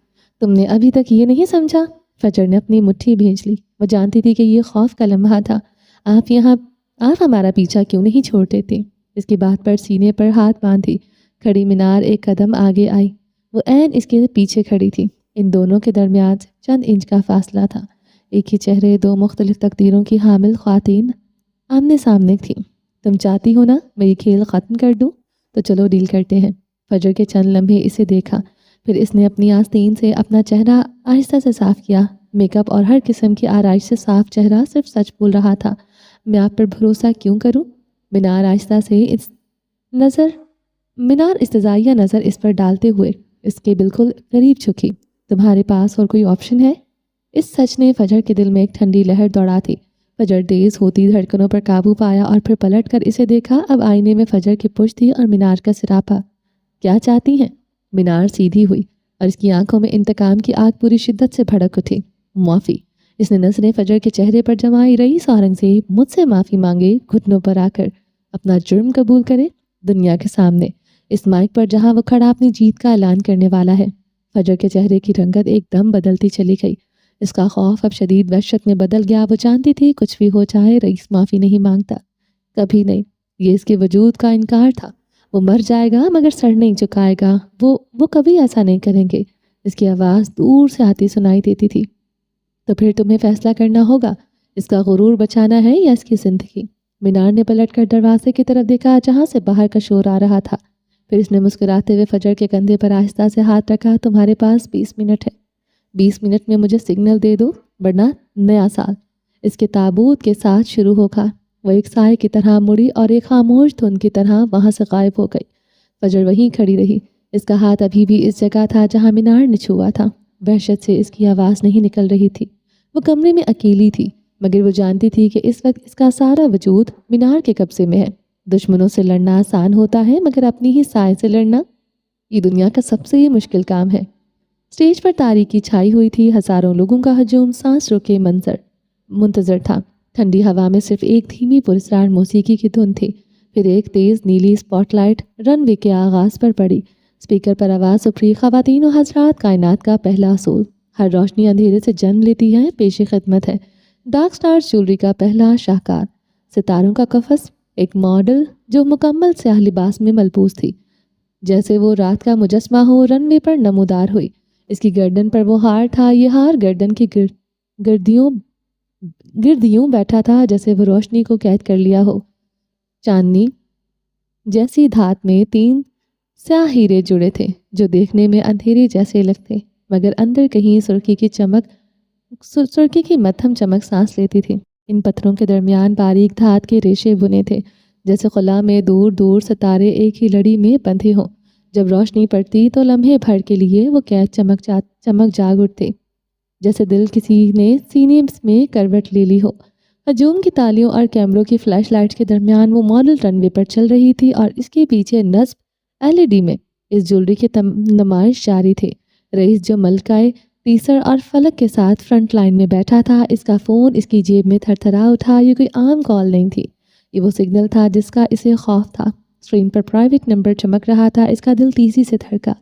تم نے ابھی تک یہ نہیں سمجھا؟ فجر نے اپنی مٹھی بھینچ لی۔ وہ جانتی تھی کہ یہ خوف کا لمحہ تھا۔ آپ ہمارا پیچھا کیوں نہیں چھوڑتے تھے؟ اس کی بات پر سینے پر ہاتھ باندھی کھڑی مینار ایک قدم آگے آئی۔ وہ عین اس کے پیچھے کھڑی تھی۔ ان دونوں کے درمیان چند انچ کا فاصلہ تھا۔ ایک ہی چہرے، دو مختلف تقدیروں کی حامل خواتین آمنے سامنے تھیں۔ تم چاہتی ہو نا میں یہ کھیل ختم کر دوں؟ تو چلو ڈیل کرتے ہیں۔ فجر کے چند لمحے اسے دیکھا، پھر اس نے اپنی آستین سے اپنا چہرہ آہستہ سے صاف کیا۔ میک اپ اور ہر قسم کی آرائش سے صاف چہرہ صرف سچ بول رہا تھا۔ میں آپ پر بھروسہ کیوں کروں؟ مینار آہستہ سے استزائیہ نظر اس پر ڈالتے ہوئے اس کے بالکل قریب جھکی۔ تمہارے پاس اور کوئی آپشن ہے؟ اس سچ نے فجر کے دل میں ایک ٹھنڈی لہر دوڑا تھی۔ فجر تیز ہوتی دھڑکنوں پر قابو پایا اور پھر پلٹ کر اسے دیکھا۔ اب آئینے میں فجر کی پشت تھی اور مینار کا سراپا۔ کیا چاہتی ہیں؟ مینار سیدھی ہوئی اور اس کی آنکھوں میں انتقام کی آگ پوری شدت سے بھڑک اٹھی۔ معافی، اس نے نظریں فجر کے چہرے پر جمائی۔ رئیس اورنگزیب مجھ سے معافی مانگے، گھٹنوں پر آ کر اپنا جرم قبول کرے دنیا کے سامنے، اس مائک پر جہاں وہ کھڑا اپنی جیت کا اعلان کرنے والا ہے۔ فجر کے چہرے کی رنگت ایک دم بدلتی چلی گئی۔ اس کا خوف اب شدید وحشت میں بدل گیا۔ وہ جانتی تھی کچھ بھی ہو جائے رئیس معافی نہیں مانگتا، کبھی نہیں۔ یہ اس کے وجود کا انکار تھا۔ وہ مر جائے گا مگر سر نہیں جھکائے گا، وہ کبھی ایسا نہیں کریں گے۔ اس کی آواز دور سے آتی سنائی دیتی تھی۔ تو پھر تمہیں فیصلہ کرنا ہوگا، اس کا غرور بچانا ہے یا اس کی زندگی؟ مینار نے پلٹ کر دروازے کی طرف دیکھا جہاں سے باہر کا شور آ رہا تھا، پھر اس نے مسکراتے ہوئے فجر کے کندھے پر آہستہ سے ہاتھ رکھا۔ تمہارے پاس 20 منٹ ہے، 20 منٹ میں مجھے سگنل دے دو ورنہ نیا سال اس کے تابوت کے ساتھ شروع ہوگا۔ وہ ایک سائے کی طرح مڑی اور ایک خاموش دھند کی طرح وہاں سے غائب ہو گئی۔ فجر وہیں کھڑی رہی، اس کا ہاتھ ابھی بھی اس جگہ تھا جہاں مینار نے چھوا تھا۔ وحشت سے اس کی آواز نہیں نکل رہی تھی۔ وہ کمرے میں اکیلی تھی، مگر وہ جانتی تھی کہ اس وقت اس کا سارا وجود مینار کے قبضے میں ہے۔ دشمنوں سے لڑنا آسان ہوتا ہے مگر اپنی ہی سائے سے لڑنا یہ دنیا کا سب سے مشکل کام ہے۔ اسٹیج پر تاریکی چھائی ہوئی تھی، ہزاروں لوگوں کا ہجوم سانس روکے منتظر تھا۔ ٹھنڈی ہوا میں صرف ایک دھیمی پراسرار موسیقی کی دھن تھی، پھر ایک تیز نیلی اسپاٹ لائٹ رن وے کے آغاز پر پڑی۔ اسپیکر پر آواز اٹھی، خواتین و حضرات، کائنات کا پہلا اصول، ہر روشنی اندھیرے سے جنم لیتی ہے، پیش خدمت ہے ڈارک سٹارز جیولری کا پہلا شاہکار، ستاروں کا قفس، ایک ماڈل جو مکمل سیاہ لباس میں ملبوس تھی، جیسے وہ رات کا مجسمہ ہو، رن وے پر نمودار ہوئی۔ اس کی گردن پر وہ ہار تھا، یہ ہار گردن کی گردیوں بیٹھا تھا جیسے وہ روشنی کو قید کر لیا ہو۔ چاندنی جیسی دھات میں 3 سیاہ ہیرے جڑے تھے جو دیکھنے میں اندھیرے جیسے لگتے مگر اندر کہیں سرخی کی مدھم چمک سانس لیتی تھی۔ ان پتھروں کے درمیان باریک دھات کے ریشے بنے تھے جیسے خلا میں دور دور ستارے ایک ہی لڑی میں بندھے ہوں۔ جب روشنی پڑتی تو لمحے بھر کے لیے وہ قید چمک جاگ اٹھتے، جیسے دل کسی نے سینے میں کروٹ لے لی ہو۔ ہجوم کی تالیوں اور کیمروں کی فلیش لائٹس کے درمیان وہ ماڈل رن وے پر چل رہی تھی اور اس کے پیچھے نصب LED میں اس جیولری کی نمائش جاری تھے۔ رئیس جو ملکہ تیسر اور فلک کے ساتھ فرنٹ لائن میں بیٹھا تھا، اس کا فون اس کی جیب میں تھر تھرا اٹھا۔ یہ کوئی عام کال نہیں تھی، یہ وہ سگنل تھا جس کا اسے خوف تھا۔ اسکرین پر پرائیویٹ نمبر چمک رہا تھا۔ اس کا دل تیزی سے دھڑکا،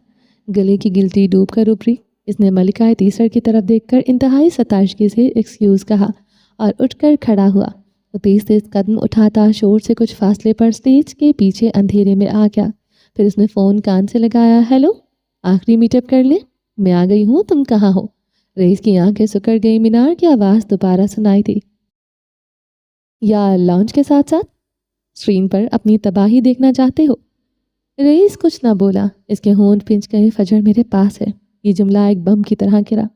گلے کی گلٹی ڈوب کر ابھری۔ اس نے ملکہ تیسر کی طرف دیکھ کر انتہائی ستائشگی سے ایکسکیوز کہا اور اٹھ کر کھڑا ہوا۔ وہ تیز تیز قدم اٹھاتا شور سے کچھ فاصلے پر اسٹیج کے پیچھے اندھیرے میں آ گیا۔ پھر اس نے فون کان سے لگایا۔ ہیلو، آخری میٹ اپ کر لیں؟ میں آ گئی ہوں، تم کہاں ہو؟ رئیس کی آنکھیں سکڑ گئی۔ مینار کی آواز دوبارہ سنائی تھی، یا لانچ کے ساتھ ساتھ اسکرین پر اپنی تباہی دیکھنا چاہتے ہو؟ رئیس کچھ نہ بولا، اس کے ہونٹ پھنس گئے۔ فجر میرے پاس ہے، یہ جملہ ایک بم کی طرح گرا۔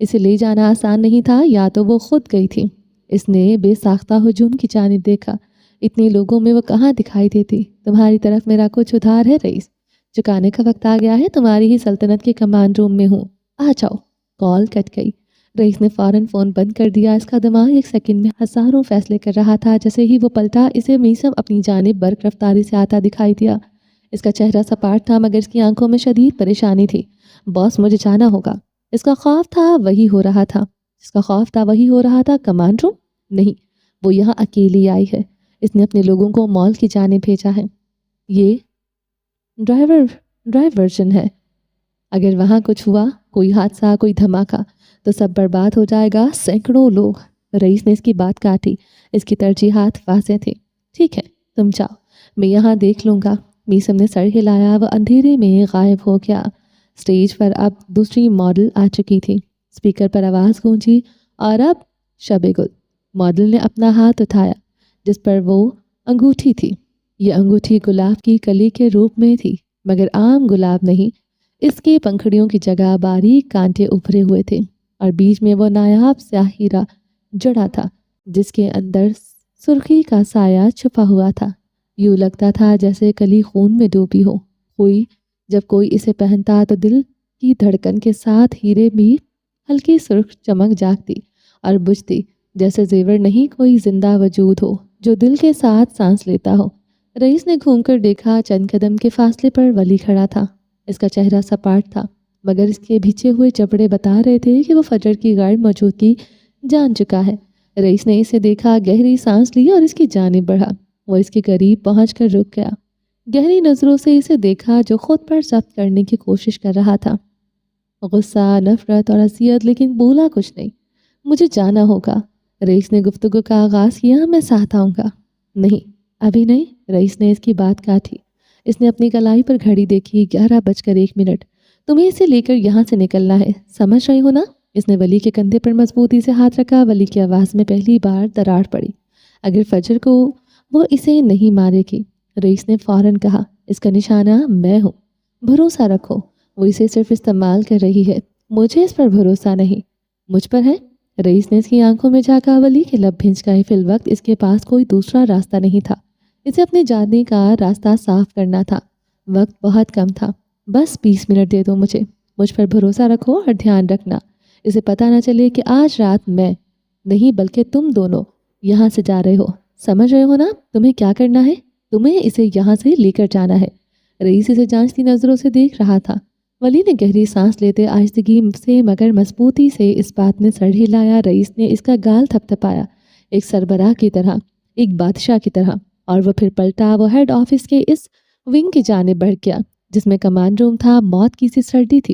اسے لے جانا آسان نہیں تھا، یا تو وہ خود گئی تھی۔ اس نے بے ساختہ ہجوم کی جانب دیکھا، اتنے لوگوں میں وہ کہاں دکھائی دیتی؟ تمہاری طرف میرا کچھ ادھار ہے رئیس، چکانے کا وقت آ گیا ہے، تمہاری ہی سلطنت کے کمانڈ روم میں ہوں، آ جاؤ۔ کال کٹ گئی۔ رئیس نے فوراً فون بند کر دیا۔ اس کا دماغ ایک سیکنڈ میں ہزاروں فیصلے کر رہا تھا۔ جیسے ہی وہ پلٹا، اسے میسم اپنی جانب برق رفتاری سے آتا دکھائی دیا۔ اس کا چہرہ سپاٹ تھا مگر اس کی آنکھوں میں شدید پریشانی تھی۔ باس، مجھے جانا ہوگا۔ اس کا خوف تھا وہی ہو رہا تھا کمانڈ روم نہیں، وہ یہاں اکیلی آئی ہے۔ اس نے اپنے لوگوں کو مال کی جانب بھیجا ہے، یہ ڈائیورژن ہے۔ اگر وہاں کچھ ہوا، کوئی حادثہ، کوئی دھماکہ، تو سب برباد ہو جائے گا، سینکڑوں لوگ۔ رئیس نے اس کی بات کاٹی، اس کی ترجیحات واضح تھی۔ ٹھیک ہے، تم جاؤ، میں یہاں دیکھ لوں گا۔ میسم نے سر ہلایا، وہ اندھیرے میں غائب ہو گیا۔ اسٹیج پر اب دوسری ماڈل آ چکی تھی۔ اسپیکر پر آواز گونجی، اور اب شب گل۔ ماڈل نے اپنا ہاتھ اٹھایا جس پر وہ انگوٹھی تھی۔ یہ انگوٹھی گلاب کی کلی کے روپ میں تھی مگر عام گلاب نہیں، اس کے پنکھڑیوں کی جگہ باریک کانٹے ابھرے ہوئے تھے اور بیچ میں وہ نایاب سیاہ ہیرا جڑا تھا جس کے اندر سرخی کا سایہ چھپا ہوا تھا۔ یوں لگتا تھا جیسے کلی خون میں ڈوبی ہو۔ جب کوئی اسے پہنتا تو دل کی دھڑکن کے ساتھ ہیرے بھی ہلکی سرخ چمک جاگتی اور بجھتی، جیسے زیور نہیں، کوئی زندہ وجود ہو جو دل کے ساتھ سانس لیتا ہو۔ رئیس نے گھوم کر دیکھا، چند قدم کے فاصلے پر ولی کھڑا تھا۔ اس کا چہرہ سپاٹ تھا مگر اس کے بھیچے ہوئے جبڑے بتا رہے تھے کہ وہ فجر کی غیر موجودگی جان چکا ہے۔ رئیس نے اسے دیکھا، گہری سانس لی اور اس کی جانب بڑھا۔ وہ اس کے قریب پہنچ کر رک گیا، گہری نظروں سے اسے دیکھا جو خود پر ضبط کرنے کی کوشش کر رہا تھا۔ غصہ، نفرت اور اذیت، لیکن بولا کچھ نہیں۔ مجھے جانا ہوگا۔ رئیس نے گفتگو کا آغاز کیا، میں ساتھ آؤں گا۔ نہیں، ابھی نہیں، رئیس نے اس کی بات کاٹی۔ اس نے اپنی کلائی پر گھڑی دیکھی، 11:01۔ تمہیں اسے لے کر یہاں سے نکلنا ہے، سمجھ رہی ہو نا؟ اس نے ولی کے کندھے پر مضبوطی سے ہاتھ رکھا۔ ولی کی آواز میں پہلی بار دراڑ پڑی۔ اگر فجر کو وہ اسے نہیں مارے گی، رئیس نے فوراً کہا، اس کا نشانہ میں ہوں، بھروسہ رکھو۔ وہ اسے صرف استعمال کر رہی ہے، مجھے اس پر بھروسہ نہیں۔ مجھ پر ہے؟ رئیس نے اس کی آنکھوں میں جھانکا۔ ولی کے لب بھنج گئے۔ فی الوقت اس کے پاس کوئی دوسرا راستہ نہیں تھا۔ اسے اپنے جانے کا راستہ صاف کرنا تھا۔ وقت بہت کم تھا۔ بس 20 منٹ دے دو مجھ پر بھروسہ رکھو اور دھیان رکھنا، اسے پتہ نہ چلے کہ آج رات میں نہیں بلکہ تم دونوں یہاں سے جا رہے ہو۔ سمجھ رہے ہو نا؟ تمہیں کیا کرنا ہے؟ تمہیں اسے یہاں سے لے کر جانا ہے۔ رئیس اسے جانچتی نظروں سے دیکھ رہا تھا۔ ولی نے گہری سانس لیتے آہستگی سے مگر مضبوطی سے اس بات میں سر ہلایا۔ رئیس نے اس کا گال تھپ تھپایا، ایک سربراہ کی طرح، ایک بادشاہ کی طرح، اور وہ پھر پلٹا۔ وہ ہیڈ آفس کے اس ونگ کی جانب بڑھ گیا جس میں کمانڈ روم تھا۔ موت کی سی سردی تھی۔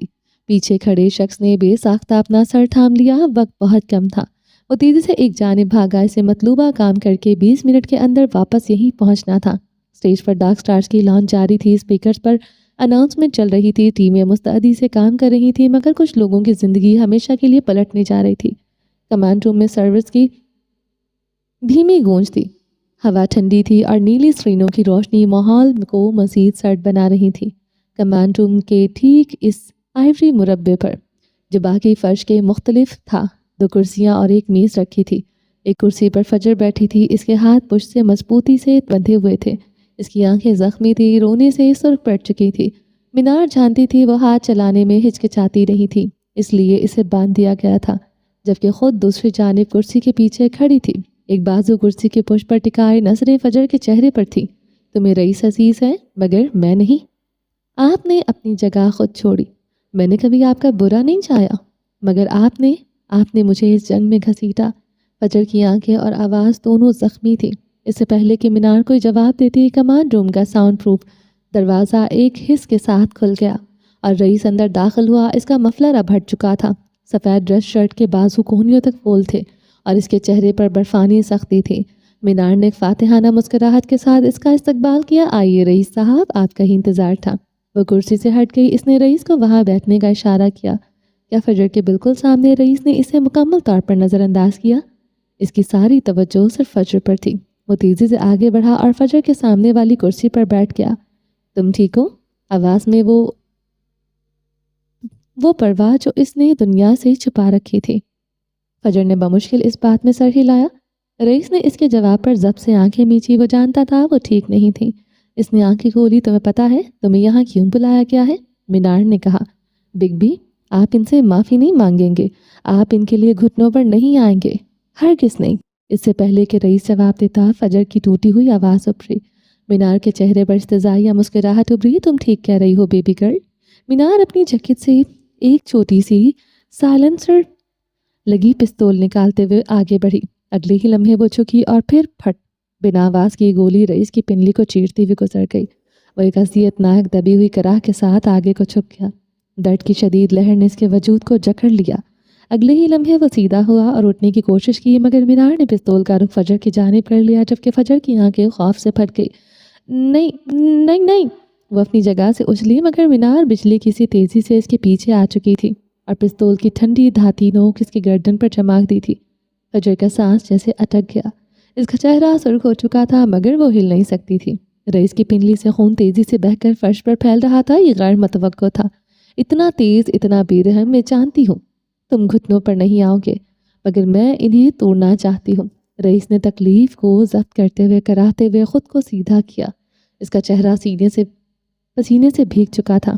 پیچھے کھڑے شخص نے بے ساختہ اپنا سر تھام لیا۔ وقت بہت کم تھا۔ وہ تیزی سے ایک جانب بھاگا۔ اسے مطلوبہ کام کر کے 20 منٹ کے اندر واپس یہیں پہنچنا تھا۔ اسٹیج پر ڈارک سٹارز کی لانچ جاری تھی۔ اسپیکرز پر اناؤنسمنٹ چل رہی تھی۔ ٹیمیں مستعدی سے کام کر رہی تھی، مگر کچھ لوگوں کی زندگی ہمیشہ کے لیے پلٹنے جا رہی تھی۔ کمانڈ روم میں سروس کی دھیمی گونج تھی۔ ہوا ٹھنڈی تھی اور نیلی اسکرینوں کی روشنی ماحول کو مزید سرد بنا رہی تھی۔ کمانڈ روم کے ٹھیک اس آئیوری مربع پر، جو باقی فرش کے مختلف تھا، 2 کرسیاں اور ایک میز رکھی تھی۔ ایک کرسی پر فجر بیٹھی تھی۔ اس کے ہاتھ پشت سے مضبوطی سے بندھے ہوئے تھے۔ اس کی آنکھیں زخمی تھی، رونے سے سرخ پڑ چکی تھی۔ مینار جانتی تھی وہ ہاتھ چلانے میں ہچکچاتی نہیں تھی، اس لیے اسے باندھ دیا گیا تھا، جبکہ خود دوسری جانب کرسی کے پیچھے کھڑی تھی۔ ایک بازو کرسی کے پشت پر ٹکائے، نظریں فجر کے چہرے پر تھی۔ تمہیں رئیس عزیز ہے، مگر میں نہیں۔ آپ نے اپنی جگہ خود چھوڑی۔ میں نے کبھی آپ کا برا نہیں چاہا، مگر آپ نے مجھے اس جنگ میں گھسیٹا۔ فجر کی آنکھیں اور آواز دونوں زخمی تھی۔ اس سے پہلے کہ مینار کوئی جواب دیتی، کمانڈ روم کا ساؤنڈ پروف دروازہ ایک ہس کے ساتھ کھل گیا اور رئیس اندر داخل ہوا۔ اس کا مفلر اب ہٹ چکا تھا۔ سفید ڈریس شرٹ کے بازو کونیوں تک فول تھے اور اس کے چہرے پر برفانی سختی تھی۔ مینار نے فاتحانہ مسکراہٹ کے ساتھ اس کا استقبال کیا۔ آئیے رئیس صاحب، آپ کا ہی انتظار تھا۔ وہ کرسی سے ہٹ گئی۔ اس نے رئیس کو وہاں بیٹھنے کا اشارہ کیا۔ کیا فجر کے بالکل سامنے رئیس نے اسے مکمل طور پر نظر انداز کیا؟ اس کی ساری توجہ صرف فجر پر تھی۔ وہ تیزی سے آگے بڑھا اور فجر کے سامنے والی کرسی پر بیٹھ گیا۔ تم ٹھیک ہو؟ آواز میں وہ پرواہ جو اس نے دنیا سے چھپا رکھی تھی۔ فجر نے بمشکل اس بات میں سر ہلایا۔ رئیس نے اس کے جواب پر ضبط سے آنکھیں میچی۔ وہ جانتا تھا وہ ٹھیک نہیں تھی۔ اس نے آنکھیں کھولی۔ تمہیں پتا ہے تمہیں یہاں کیوں بلایا گیا ہے؟ مینار نے کہا۔ بگ بی، آپ ان سے معافی نہیں مانگیں گے، آپ ان کے لیے گھٹنوں پر نہیں آئیں گے، ہرگز نہیں۔ اس سے پہلے کہ رئیس جواب دیتا، فجر کی ٹوٹی ہوئی آواز ابھری۔ مینار کے چہرے پر استضاحیہ مسکراہٹ ابھری۔ تم ٹھیک کہہ رہی ہو بیبی گرل۔ مینار اپنی جیکٹ سے ایک چھوٹی سی سائلنسر لگی پستول نکالتے ہوئے آگے بڑھی۔ اگلے ہی لمحے وہ جھکی اور پھر پھٹ، بنا آواز کی گولی رئیس کی پنڈلی کو چیرتی ہوئی گزر گئی۔ وہ ایک اذیت ناک دبی ہوئی کراہ کے ساتھ آگے کو جھک گیا۔ درد کی شدید لہر نے اس کے وجود کو جکڑ لیا۔ اگلے ہی لمحے وہ سیدھا ہوا اور اٹھنے کی کوشش کی، مگر مینار نے پستول کا رخ فجر کی جانب کر لیا، جبکہ فجر کی آنکھیں خوف سے پھٹ گئی۔ نہیں نہیں نہیں! وہ اپنی جگہ سے اچھلی، مگر مینار بجلی کی سی تیزی سے اس کے پیچھے آ چکی تھی اور پستول کی ٹھنڈی دھاتی نوک اس کی گردن پر چماک دی تھی۔ فجر کا سانس جیسے اٹک گیا۔ اس کا چہرہ سرخ ہو چکا تھا، مگر وہ ہل نہیں سکتی تھی۔ رئیس کی پنڈلی سے خون تیزی سے بہہ کر فرش پر پھیل رہا تھا۔ یہ غیر متوقع تھا، اتنا تیز، اتنا بے رحم۔ میں جانتی ہوں تم گھٹنوں پر نہیں آؤ گے، مگر میں انہیں توڑنا چاہتی ہوں۔ رئیس نے تکلیف کو ضبط کرتے ہوئے کراہتے ہوئے خود کو سیدھا کیا۔ اس کا چہرہ پسینے سے بھیگ چکا تھا،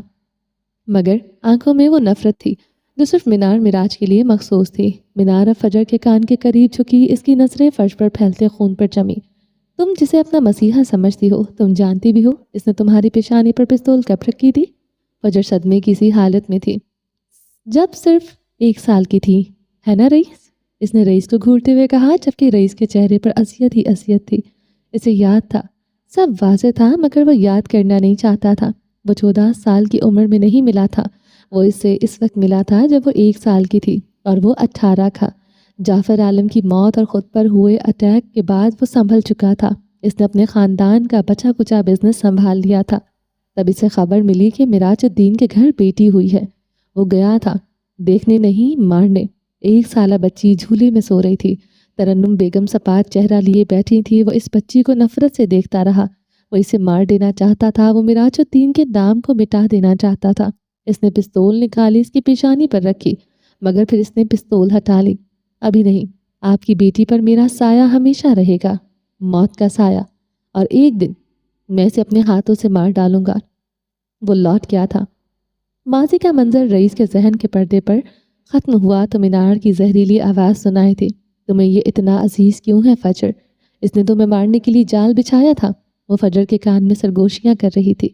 مگر آنکھوں میں وہ نفرت تھی جو صرف مینار مراج کے لیے مخصوص تھی۔ مینار اب فجر کے کان کے قریب جھکی، اس کی نظریں فرش پر پھیلتے خون پر جمی۔ تم جسے اپنا مسیحا سمجھتی ہو، تم جانتی بھی ہو اس نے تمہاری پیشانی پر پستول کب رکھی تھی؟ فجر صدمے کی سی حالت میں تھی۔ جب صرف 1 سال کی تھی، ہے نا رئیس؟ اس نے رئیس کو گھورتے ہوئے کہا، جبکہ رئیس کے چہرے پر اذیت ہی اذیت تھی۔ اسے یاد تھا، سب واضح تھا، مگر وہ یاد کرنا نہیں چاہتا تھا۔ وہ 14 سال کی عمر میں نہیں ملا تھا، وہ اس سے اس وقت ملا تھا جب وہ 1 سال کی تھی اور وہ 18 تھا۔ جعفر عالم کی موت اور خود پر ہوئے اٹیک کے بعد وہ سنبھل چکا تھا۔ اس نے اپنے خاندان کا بچا کچا بزنس سنبھال لیا تھا۔ تب اسے خبر ملی کہ مراج الدین کے گھر بیٹی ہوئی ہے۔ وہ گیا تھا دیکھنے نہیں مارنے۔ 1 سالہ بچی جھولے میں سو رہی تھی۔ ترنم بیگم سپاٹ چہرہ لیے بیٹھی تھی۔ وہ اس بچی کو نفرت سے دیکھتا رہا۔ وہ اسے مار دینا چاہتا تھا۔ وہ مراج الدین کے نام کو مٹا دینا چاہتا تھا۔ اس نے پستول نکالی، اس کی پیشانی پر رکھی، مگر پھر اس نے پستول ہٹا لی۔ ابھی نہیں، آپ کی بیٹی پر میرا سایہ ہمیشہ رہے گا، موت کا سایہ، اور ایک دن میں اسے اپنے ہاتھوں سے مار ڈالوں گا۔ وہ لوٹ گیا تھا۔ ماضی کا منظر رئیس کے ذہن کے پردے پر ختم ہوا تو مینار کی زہریلی آواز سنائی تھی۔ تمہیں یہ اتنا عزیز کیوں ہے فجر؟ اس نے تمہیں مارنے کے لیے جال بچھایا تھا۔ وہ فجر کے کان میں سرگوشیاں کر رہی تھی۔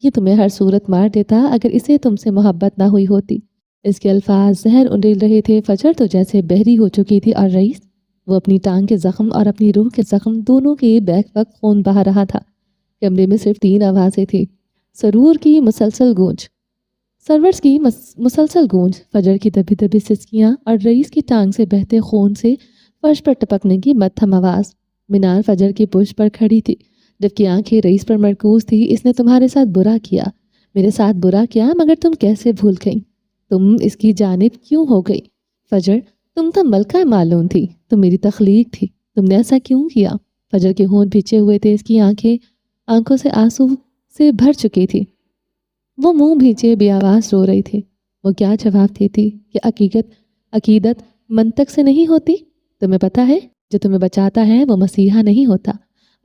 یہ تمہیں ہر صورت مار دیتا اگر اسے تم سے محبت نہ ہوئی ہوتی۔ اس کے الفاظ زہر انڈیل رہے تھے۔ فجر تو جیسے بحری ہو چکی تھی، اور رئیس، وہ اپنی ٹانگ کے زخم اور اپنی روح کے زخم دونوں کے بیک وقت خون بہا رہا تھا۔ کمرے میں صرف 3 آوازیں تھیں، سرورز کی مسلسل گونج، فجر کی دبی دبی سسکیاں، اور رئیس کی ٹانگ سے بہتے خون سے فرش پر ٹپکنے کی مدھم آواز۔ مینار فجر کی پشت پر کھڑی تھی، جبکہ آنکھیں رئیس پر مرکوز تھی۔ اس نے تمہارے ساتھ برا کیا، میرے ساتھ برا کیا، مگر تم کیسے بھول گئی؟ تم اس کی جانب کیوں ہو گئی؟ فجر، تم تو ملکہ معلوم تھی، تم میری تخلیق تھی، تم نے ایسا کیوں کیا؟ فجر کے ہونٹ بھیچے ہوئے تھے، اس کی آنکھوں سے آنسو سے بھر چکی تھی۔ وہ منہ بھیجے بے آواز رو رہی تھی۔ وہ کیا جواب دیتی کہ عقیدت منطق سے نہیں ہوتی؟ تمہیں پتہ ہے، جو تمہیں بچاتا ہے وہ مسیحا نہیں ہوتا۔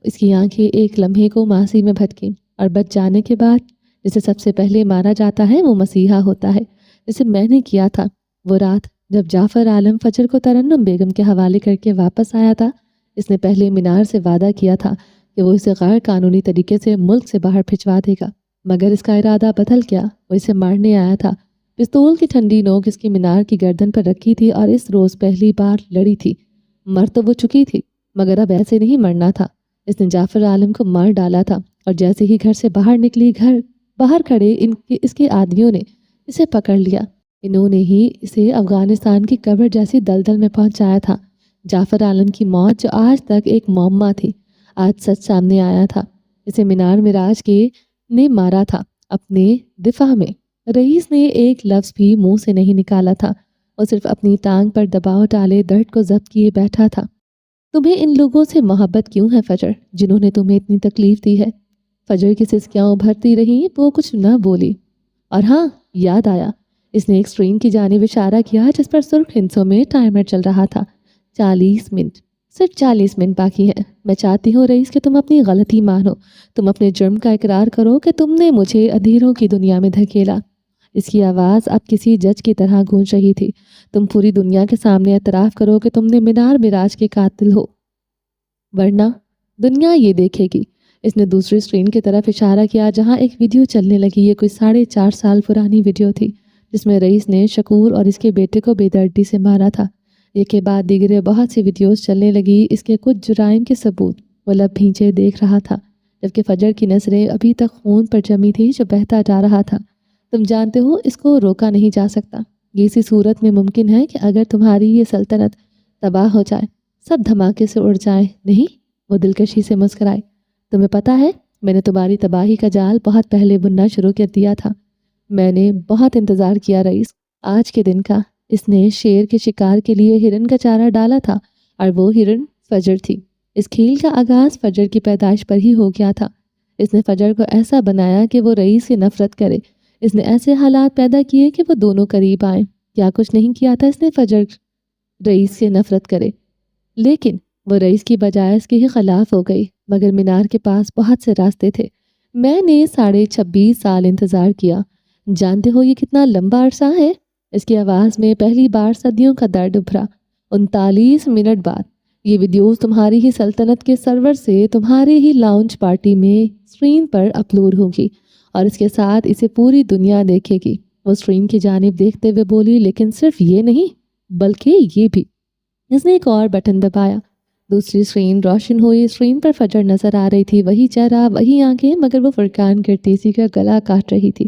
اس کی آنکھیں ایک لمحے کو ماضی میں بھٹکیں، اور بچ جانے کے بعد جسے سب سے پہلے مارا جاتا ہے وہ مسیحا ہوتا ہے، جسے میں نے کیا تھا۔ وہ رات جب جعفر عالم فجر کو ترنم بیگم کے حوالے کر کے واپس آیا تھا، اس نے پہلے مینار سے وعدہ کیا تھا کہ وہ اسے غیر قانونی طریقے سے ملک سے باہر بھجوا دے گا، مگر اس کا ارادہ بدل گیا۔ وہ اسے مارنے آیا تھا۔ پستول کی ٹھنڈی نوک اس کی مینار کی گردن پر رکھی تھی، اور اس روز پہلی بار لڑی تھی۔ مر تو وہ چکی تھی، مگر اب ایسے نہیں مرنا تھا۔ اس نے جعفر عالم کو مار ڈالا تھا، اور جیسے ہی گھر سے باہر نکلی، باہر کھڑے اس کے آدمیوں نے اسے پکڑ لیا۔ انہوں نے ہی اسے افغانستان کی قبر جیسی دلدل میں پہنچایا تھا۔ جعفر عالم کی موت، جو آج تک ایک معمہ تھی، آج سچ سامنے آیا تھا۔ اسے مینار مراج نے مارا تھا اپنے دفاع میں۔ رئیس نے ایک لفظ بھی منہ سے نہیں نکالا تھا۔ وہ صرف اپنی ٹانگ پر دباؤ ڈالے درد کو ضبط کیے بیٹھا تھا۔ تمہیں ان لوگوں سے محبت کیوں ہے فجر، جنہوں نے تمہیں اتنی تکلیف دی ہے؟ فجر کی سسکیاں ابھرتی رہیں، وہ کچھ نہ بولی۔ اور ہاں، یاد آیا، اس نے ایک اسکرین کی جانب اشارہ کیا جس پر سرخ ہندسوں میں ٹائمر چل رہا تھا۔ 40 منٹ، صرف 40 منٹ باقی ہیں۔ میں چاہتی ہوں رئیس کہ تم اپنی غلطی مانو، تم اپنے جرم کا اقرار کرو کہ تم نے مجھے اندھیروں کی دنیا میں دھکیلا۔ اس کی آواز اب کسی جج کی طرح گونج رہی تھی۔ تم پوری دنیا کے سامنے اعتراف کرو کہ تم نے مینار مراج کے قاتل ہو، ورنہ دنیا یہ دیکھے گی۔ اس نے دوسری اسکرین کی طرف اشارہ کیا جہاں ایک ویڈیو چلنے لگی۔ یہ کوئی 4.5 سال پرانی ویڈیو تھی جس میں رئیس نے شکور اور اس کے بیٹے کو بے دردی سے مارا تھا۔ ایک کے بعد دیگر بہت سی ویڈیوز چلنے لگی۔ اس کے کچھ جرائم کے ثبوت وہ لب بھینچے دیکھ رہا تھا، جبکہ فجر کی نظریں ابھی تک خون پر جمی تھی جو بہتا جا رہا تھا۔ تم جانتے ہو اس کو روکا نہیں جا سکتا۔ یہ اسی صورت میں ممکن ہے کہ اگر تمہاری یہ سلطنت تباہ ہو جائے، سب دھماکے سے اڑ جائیں۔ نہیں، وہ دلکشی سے مسکرائے۔ تمہیں پتہ ہے، میں نے تمہاری تباہی کا جال بہت پہلے بننا شروع کر دیا تھا۔ میں نے بہت انتظار کیا رئیس، آج کے دن کا۔ اس نے شیر کے شکار کے لیے ہرن کا چارہ ڈالا تھا، اور وہ ہرن فجر تھی۔ اس کھیل کا آغاز فجر کی پیدائش پر ہی ہو گیا تھا۔ اس نے فجر کو ایسا بنایا کہ وہ رئیس سے نفرت کرے۔ اس نے ایسے حالات پیدا کیے کہ وہ دونوں قریب آئیں۔ کیا کچھ نہیں کیا تھا اس نے فجر رئیس سے نفرت کرے، لیکن وہ رئیس کی بجائے اس کے ہی خلاف ہو گئی۔ مگر مینار کے پاس بہت سے راستے تھے۔ میں نے 26.5 سال انتظار کیا۔ جانتے ہو یہ کتنا لمبا عرصہ ہے؟ اس کی آواز میں پہلی بار صدیوں کا درد ابھرا۔ 39 منٹ بعد یہ ویڈیوز تمہاری ہی سلطنت کے سرور سے تمہارے ہی لاؤنج پارٹی میں اسکرین پر اپلوڈ ہوگی، اور اس کے ساتھ اسے پوری دنیا دیکھے گی۔ وہ اسکرین کی جانب دیکھتے ہوئے بولی، لیکن صرف یہ نہیں بلکہ یہ بھی۔ اس نے ایک اور بٹن دبایا۔ دوسری اسکرین روشن ہوئی۔ اسکرین پر فجر نظر آ رہی تھی، وہی چہرہ، وہی آنکھیں، مگر وہ فرقان کرتیسی کا گلا کاٹ رہی تھی۔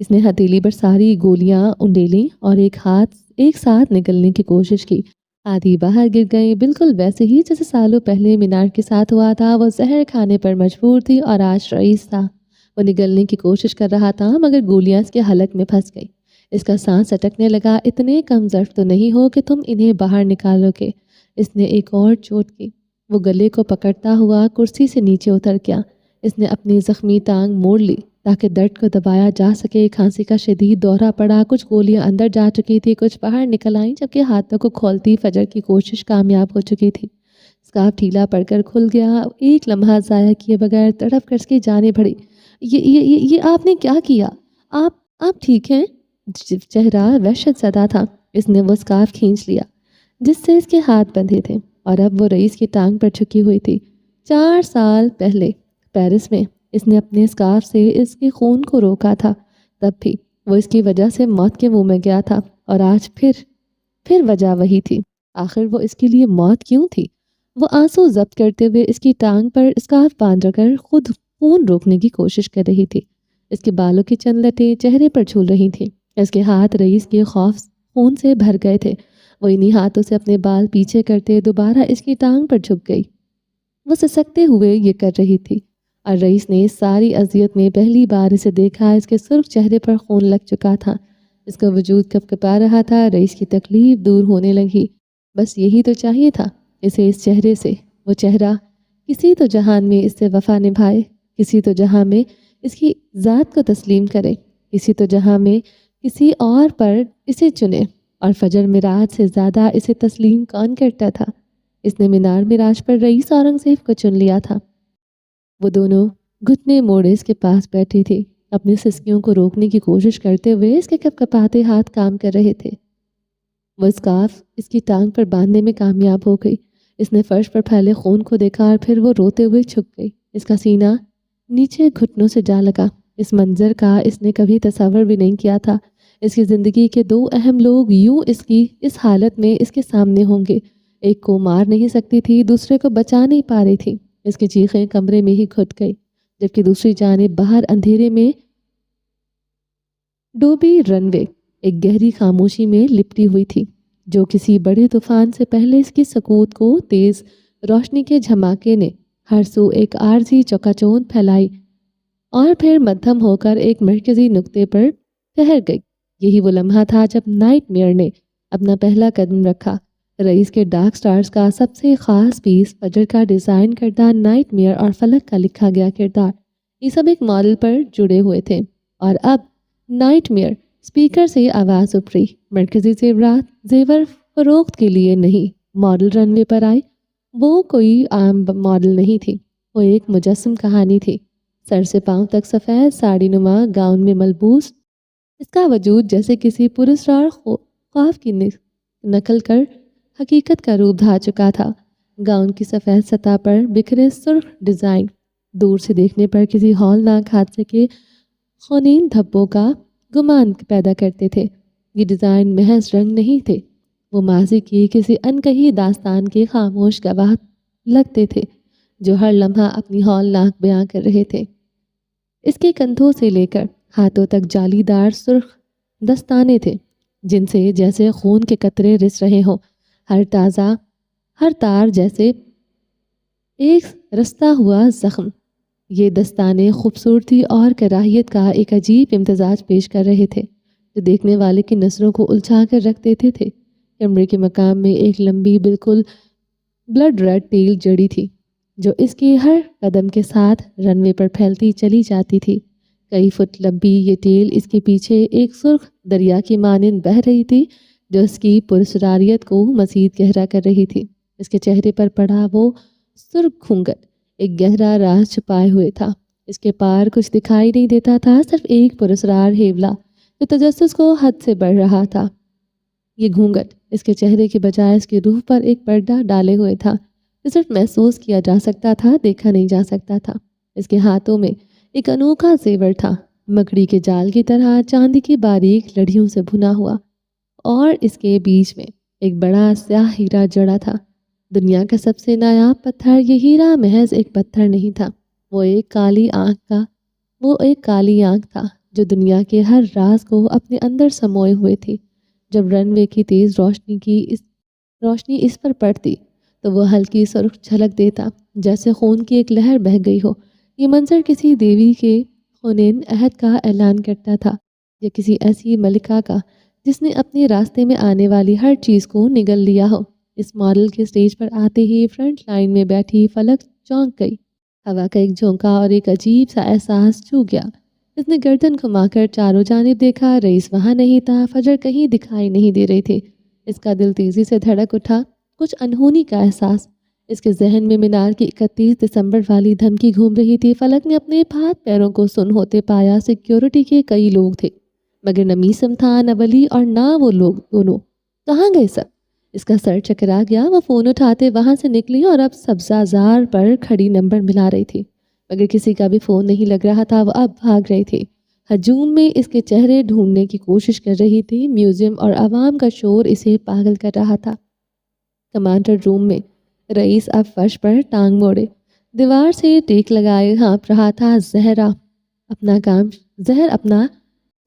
اس نے ہتھیلی پر ساری گولیاں انڈیلیں اور ایک ہاتھ ایک ساتھ نکلنے کی کوشش کی۔ آدھی باہر گر گئی، بالکل ویسے ہی جیسے سالوں پہلے مینار کے ساتھ ہوا تھا۔ وہ زہر کھانے پر مجبور تھی اور آج رئیس تھا۔ وہ نگلنے کی کوشش کر رہا تھا مگر گولیاں اس کے حلق میں پھنس گئی۔ اس کا سانس اٹکنے لگا۔ اتنے کم ضرب تو نہیں ہو کہ تم انہیں باہر نکالو گے۔ اس نے ایک اور چوٹ کی۔ وہ گلے کو پکڑتا ہوا کرسی سے نیچے اتر گیا۔ اس نے اپنی زخمی ٹانگ موڑ لی تاکہ درد کو دبایا جا سکے۔ کھانسی کا شدید دورہ پڑا۔ کچھ گولیاں اندر جا چکی تھی، کچھ باہر نکل آئیں، جبکہ ہاتھوں کو کھولتی فجر کی کوشش کامیاب ہو چکی تھی۔ اسکارف ڈھیلا پڑ کر کھل گیا۔ ایک لمحہ ضائع کیے بغیر تڑپ کر اس کی جانیں بڑھی۔ یہ آپ نے کیا کیا؟ آپ ٹھیک ہیں؟ چہرہ وحشت زدہ تھا۔ اس نے وہ اسکارف کھینچ لیا جس سے اس کے ہاتھ بندھے تھے اور اب وہ رئیس کی ٹانگ پر جھکی ہوئی تھی۔ 4 سال پہلے پیرس میں اس نے اپنے اسکارف سے اس کے خون کو روکا تھا، تب بھی وہ اس کی وجہ سے موت کے منہ میں گیا تھا، اور آج پھر وجہ وہی تھی۔ آخر وہ اس کے لیے موت کیوں تھی؟ وہ آنسو ضبط کرتے ہوئے اس کی ٹانگ پر اسکارف باندھ کر خود خون روکنے کی کوشش کر رہی تھی۔ اس کے بالوں کی چند لٹیں چہرے پر جھول رہی تھیں۔ اس کے ہاتھ رئیس کے خوف خون سے بھر گئے تھے۔ وہ انہی ہاتھوں سے اپنے بال پیچھے کرتے دوبارہ اس کی ٹانگ پر جھک گئی۔ وہ سسکتے ہوئے یہ کر رہی تھی، اور رئیس نے اس ساری اذیت میں پہلی بار اسے دیکھا۔ اس کے سرخ چہرے پر خون لگ چکا تھا، اس کا وجود کپکپا رہا تھا۔ رئیس کی تکلیف دور ہونے لگی۔ بس یہی تو چاہیے تھا اسے اس چہرے سے، وہ چہرہ کسی تو جہان میں اس سے وفا نبھائے، کسی تو جہاں میں اس کی ذات کو تسلیم کرے، کسی تو جہاں میں کسی اور پر اسے چنے۔ اور فجر معراج سے زیادہ اسے تسلیم کون کرتا تھا؟ اس نے مینار معراج پر رئیس اورنگزیب کو چن لیا تھا۔ وہ دونوں گھٹنے موڑے اس کے پاس بیٹھی تھی، اپنی سسکیوں کو روکنے کی کوشش کرتے ہوئے اس کے کپکپاتے ہاتھ کام کر رہے تھے۔ وہ اسکارف اس کی ٹانگ پر باندھنے میں کامیاب ہو گئی۔ اس نے فرش پر پھیلے خون کو دیکھا اور پھر وہ روتے ہوئے چھپ گئی۔ اس کا سینہ نیچے گھٹنوں سے جا لگا۔ اس منظر کا اس نے کبھی تصور بھی نہیں کیا تھا۔ اس کی زندگی کے 2 اہم لوگ یوں اس کی اس حالت میں اس کے سامنے ہوں گے۔ ایک کو مار نہیں سکتی تھی، دوسرے کو بچا نہیں پا رہی تھی۔ اس کی چیخیں کمرے میں ہی گھٹ گئی، جبکہ دوسری جانب باہر اندھیرے میں ڈوبی رن وے ایک گہری خاموشی میں لپٹی ہوئی تھی، جو کسی بڑے طوفان سے پہلے اس کی سکوت کو تیز روشنی کے جھماکے نے ہر سو ایک عارضی چکاچوند پھیلائی اور پھر مدھم ہو کر ایک مرکزی نقطے پر ٹھہر گئی۔ یہی وہ لمحہ تھا جب نائٹ میئر نے اپنا پہلا قدم رکھا۔ رئیس کے ڈارک سٹارز کا سب سے خاص پیس، فجر کا ڈیزائن کردہ نائٹ میئر اور فلک کا لکھا گیا کردار، یہ سب ایک ماڈل پر جڑے ہوئے تھے۔ اور اب نائٹ میئر اسپیکر سے آواز ابھری، مرکزی زیور فروخت کے لیے نہیں۔ ماڈل رن وے پر آئے۔ وہ کوئی عام ماڈل نہیں تھی، وہ ایک مجسم کہانی تھی۔ سر سے پاؤں تک سفید ساڑی نما گاؤن میں ملبوس، اس کا وجود جیسے کسی پراسرار خواب کی نقل کر حقیقت کا روپ دھا چکا تھا۔ گاؤن کی سفید سطح پر بکھرے سرخ ڈیزائن دور سے دیکھنے پر کسی ہولناک حادثے کے خونین دھبوں کا گمان پیدا کرتے تھے۔ یہ ڈیزائن محض رنگ نہیں تھے، وہ ماضی کی کسی انکہی داستان کے خاموش گواہ لگتے تھے، جو ہر لمحہ اپنی ہولناک بیان کر رہے تھے۔ اس کے کندھوں سے لے کر ہاتھوں تک جالی دار سرخ دستانے تھے، جن سے جیسے خون کے قطرے رس رہے ہوں، ہر تار جیسے ایک رستا ہوا زخم۔ یہ دستانے خوبصورتی اور کراہیت کا ایک عجیب امتزاج پیش کر رہے تھے، جو دیکھنے والے کی نظروں کو الجھا کر رکھ دیتے تھے۔ کمرے کے مقام میں ایک لمبی بالکل بلڈ ریڈ ٹیل جڑی تھی، جو اس کے ہر قدم کے ساتھ رن وے پر پھیلتی چلی جاتی تھی۔ کئی فٹ لمبی یہ ٹیل اس کے پیچھے ایک سرخ دریا کی مانند بہہ رہی تھی، جو اس کی پراسراریت کو مزید گہرا کر رہی تھی۔ اس کے چہرے پر پڑا وہ سرخ گھونگھٹ ایک گہرا راز چھپائے ہوئے تھا۔ اس کے پار کچھ دکھائی نہیں دیتا تھا، صرف ایک پراسرار ہیولا جو تجسس کو حد سے بڑھ رہا تھا۔ یہ گھونگھٹ اس کے چہرے کے بجائے اس کی روح پر ایک پردہ ڈالے ہوئے تھا، جو صرف محسوس کیا جا سکتا تھا، دیکھا نہیں جا سکتا تھا۔ اس کے ہاتھوں میں ایک انوکھا زیور تھا، مکڑی کے جال کی طرح چاندی کی باریک لڑیوں سے بھنا ہوا، اور اس کے بیچ میں ایک بڑا سیاہ ہیرا جڑا تھا۔ دنیا کا سب سے نایاب پتھر یہ ہیرا محض ایک پتھر نہیں تھا، وہ ایک کالی آنکھ تھا جو دنیا کے ہر راز کو اپنے اندر سموئے ہوئے تھی۔ جب رن وے کی تیز روشنی اس پر پڑتی تو وہ ہلکی سرخ جھلک دیتا، جیسے خون کی ایک لہر بہہ گئی ہو۔ یہ منظر کسی دیوی کے خونین عہد کا اعلان کرتا تھا، یا کسی ایسی ملکہ کا جس نے اپنے راستے میں آنے والی ہر چیز کو نگل لیا ہو۔ اس ماڈل کے سٹیج پر آتے ہی فرنٹ لائن میں بیٹھی فلک چونک گئی۔ ہوا کا ایک جھونکا اور ایک عجیب سا احساس چھو گیا۔ اس نے گردن گھما کر چاروں جانب دیکھا، رئیس وہاں نہیں تھا، فجر کہیں دکھائی نہیں دے رہی تھی۔ اس کا دل تیزی سے دھڑک اٹھا، کچھ انہونی کا احساس۔ اس کے ذہن میں مینار کی 31 دسمبر والی دھمکی گھوم رہی تھی۔ فلک نے اپنے ہاتھ پیروں کو سن ہوتے پایا۔ سیکیورٹی کے کئی لوگ تھے، مگر نہ میسم تھا، نہ ولی، اور نہ وہ لوگ دونوں۔ کہاں گئے سب؟ اس کا سر چکرا گیا۔ وہ فون اٹھاتے وہاں سے نکلی اور اب سبزہ زار پر کھڑی نمبر ملا رہی تھی، مگر کسی کا بھی فون نہیں لگ رہا تھا۔ وہ اب بھاگ رہی تھی، ہجوم میں اس کے چہرے ڈھونڈنے کی کوشش کر رہی تھی۔ میوزیم اور عوام کا شور اسے پاگل کر رہا تھا۔ کمانڈر روم میں رئیس اب فرش پر ٹانگ موڑے، دیوار سے ٹیک لگائے ہانپ رہا تھا۔ زہر اپنا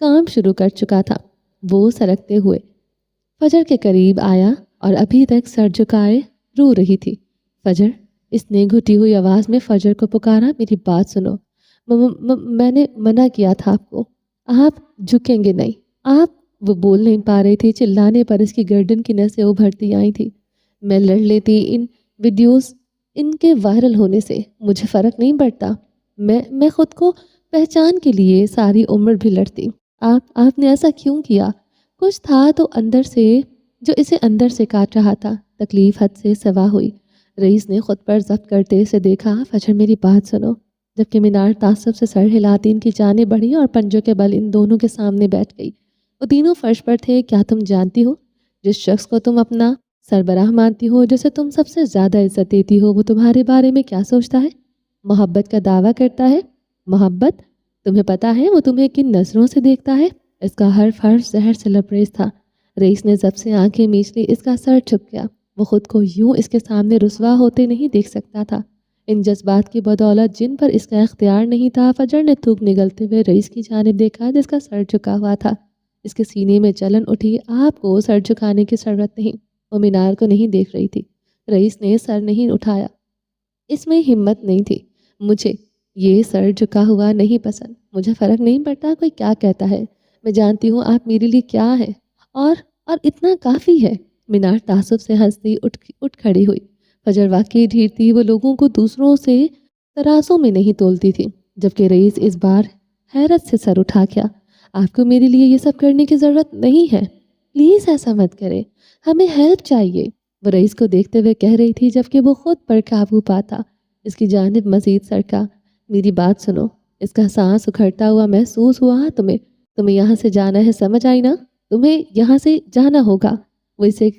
کام شروع کر چکا تھا۔ وہ سرکتے ہوئے فجر کے قریب آیا اور ابھی تک سر جھکائے رو رہی تھی۔ فجر، اس نے گھٹی ہوئی آواز میں فجر کو پکارا، میری بات سنو، میں نے منع کیا تھا آپ کو، آپ جھکیں گے نہیں، آپ۔ وہ بول نہیں پا رہی تھی، چلانے پر اس کی گردن کی نسیں ابھرتی آئی تھی۔ میں لڑ لیتی ان ویڈیوز، ان کے وائرل ہونے سے، مجھے فرق نہیں پڑتا، میں خود کو پہچان کے لیے ساری عمر بھی لڑتی۔ آپ نے ایسا کیوں کیا؟ کچھ تھا تو اندر سے جو اسے اندر سے کاٹ رہا تھا۔ تکلیف حد سے سوا ہوئی۔ رئیس نے خود پر ضبط کرتے اسے دیکھا، فجر میری بات سنو۔ جبکہ مینار تعصب سے سر ہلاتی ان کی جانب بڑھی اور پنجوں کے بل ان دونوں کے سامنے بیٹھ گئی۔ وہ تینوں فرش پر تھے۔ کیا تم جانتی ہو، جس شخص کو تم اپنا سربراہ مانتی ہو، جسے تم سب سے زیادہ عزت دیتی ہو، وہ تمہارے بارے میں کیا سوچتا ہے؟ محبت کا دعویٰ کرتا ہے۔ محبت؟ تمہیں پتا ہے وہ تمہیں کن نظروں سے دیکھتا ہے؟ اس کا ہر حرف زہر سے لبریز تھا۔ رئیس نے ضبط سے آنکھیں میچ لی، اس کا سر جھک گیا۔ وہ خود کو یوں اس کے سامنے رسوا ہوتے نہیں دیکھ سکتا تھا، ان جذبات کی بدولت جن پر اس کا اختیار نہیں تھا۔ فجر نے تھوک نگلتے ہوئے رئیس کی جانب دیکھا، جس کا سر جھکا ہوا تھا۔ اس کے سینے میں جلن اٹھی۔ آپ کو سر جھکانے کی ضرورت نہیں۔ وہ مینار کو نہیں دیکھ رہی تھی۔ رئیس نے سر نہیں اٹھایا، اس میں ہمت نہیں تھی۔ مجھے یہ سر جھکا ہوا نہیں پسند۔ مجھے فرق نہیں پڑتا کوئی کیا کہتا ہے، میں جانتی ہوں آپ میرے لیے کیا ہے، اور اتنا کافی ہے۔ مینار تعصب سے ہنستی اٹھ کھڑی ہوئی۔ فجر واقعی ڈھیر تھی، وہ لوگوں کو دوسروں سے ترازوں میں نہیں تولتی تھی، جبکہ رئیس اس بار حیرت سے سر اٹھا گیا۔ آپ کو میرے لیے یہ سب کرنے کی ضرورت نہیں ہے، پلیز ایسا مت کرے، ہمیں ہیلپ چاہیے، وہ رئیس کو دیکھتے ہوئے کہہ رہی تھی، جبکہ وہ خود پر قابو پاتا اس کی جانب مزید سرکا۔ میری بات سنو۔ اس کا سانس اکھڑتا ہوا محسوس ہوا۔ تمہیں یہاں سے جانا ہے، سمجھ آئی نا؟ تمہیں یہاں سے جانا ہوگا، وہ اسے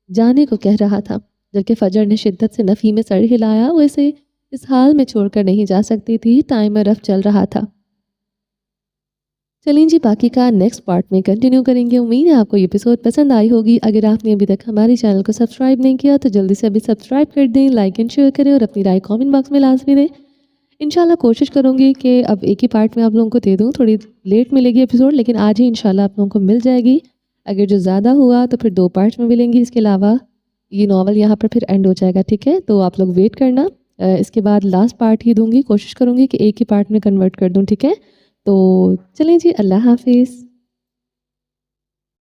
جانے کو کہہ رہا تھا، جبکہ فجر نے شدت سے نفی میں سر ہلایا۔ وہ اسے اس حال میں چھوڑ کر نہیں جا سکتی تھی۔ ٹائمر رف چل رہا تھا۔ چلیں جی، باقی کا نیکسٹ پارٹ میں کنٹینیو کریں گے۔ امید ہے آپ کو یہ ایپیسوڈ پسند آئی ہوگی۔ اگر آپ نے ابھی تک ہمارے چینل کو سبسکرائب نہیں کیا تو جلدی سے ابھی سبسکرائب کر دیں، لائک اینڈ شیئر کریں، اور اپنی رائے کامنٹ باکس میں لازمی دیں۔ انشاءاللہ کوشش کروں گی کہ اب ایک ہی پارٹ میں آپ لوگوں کو دے دوں، تھوڑی لیٹ ملے گی ایپیسوڈ، لیکن آج ہی انشاءاللہ آپ لوگوں کو مل جائے گی۔ اگر جو زیادہ ہوا تو پھر 2 پارٹس میں ملیں گی۔ اس کے علاوہ یہ ناول یہاں پر پھر اینڈ ہو جائے گا، ٹھیک ہے؟ تو آپ لوگ ویٹ کرنا، اس کے بعد لاسٹ پارٹ ہی دوں گی، کوشش کروں گی کہ ایک ہی پارٹ میں کنورٹ کر دوں، ٹھیک ہے؟ تو چلیں جی، اللہ حافظ۔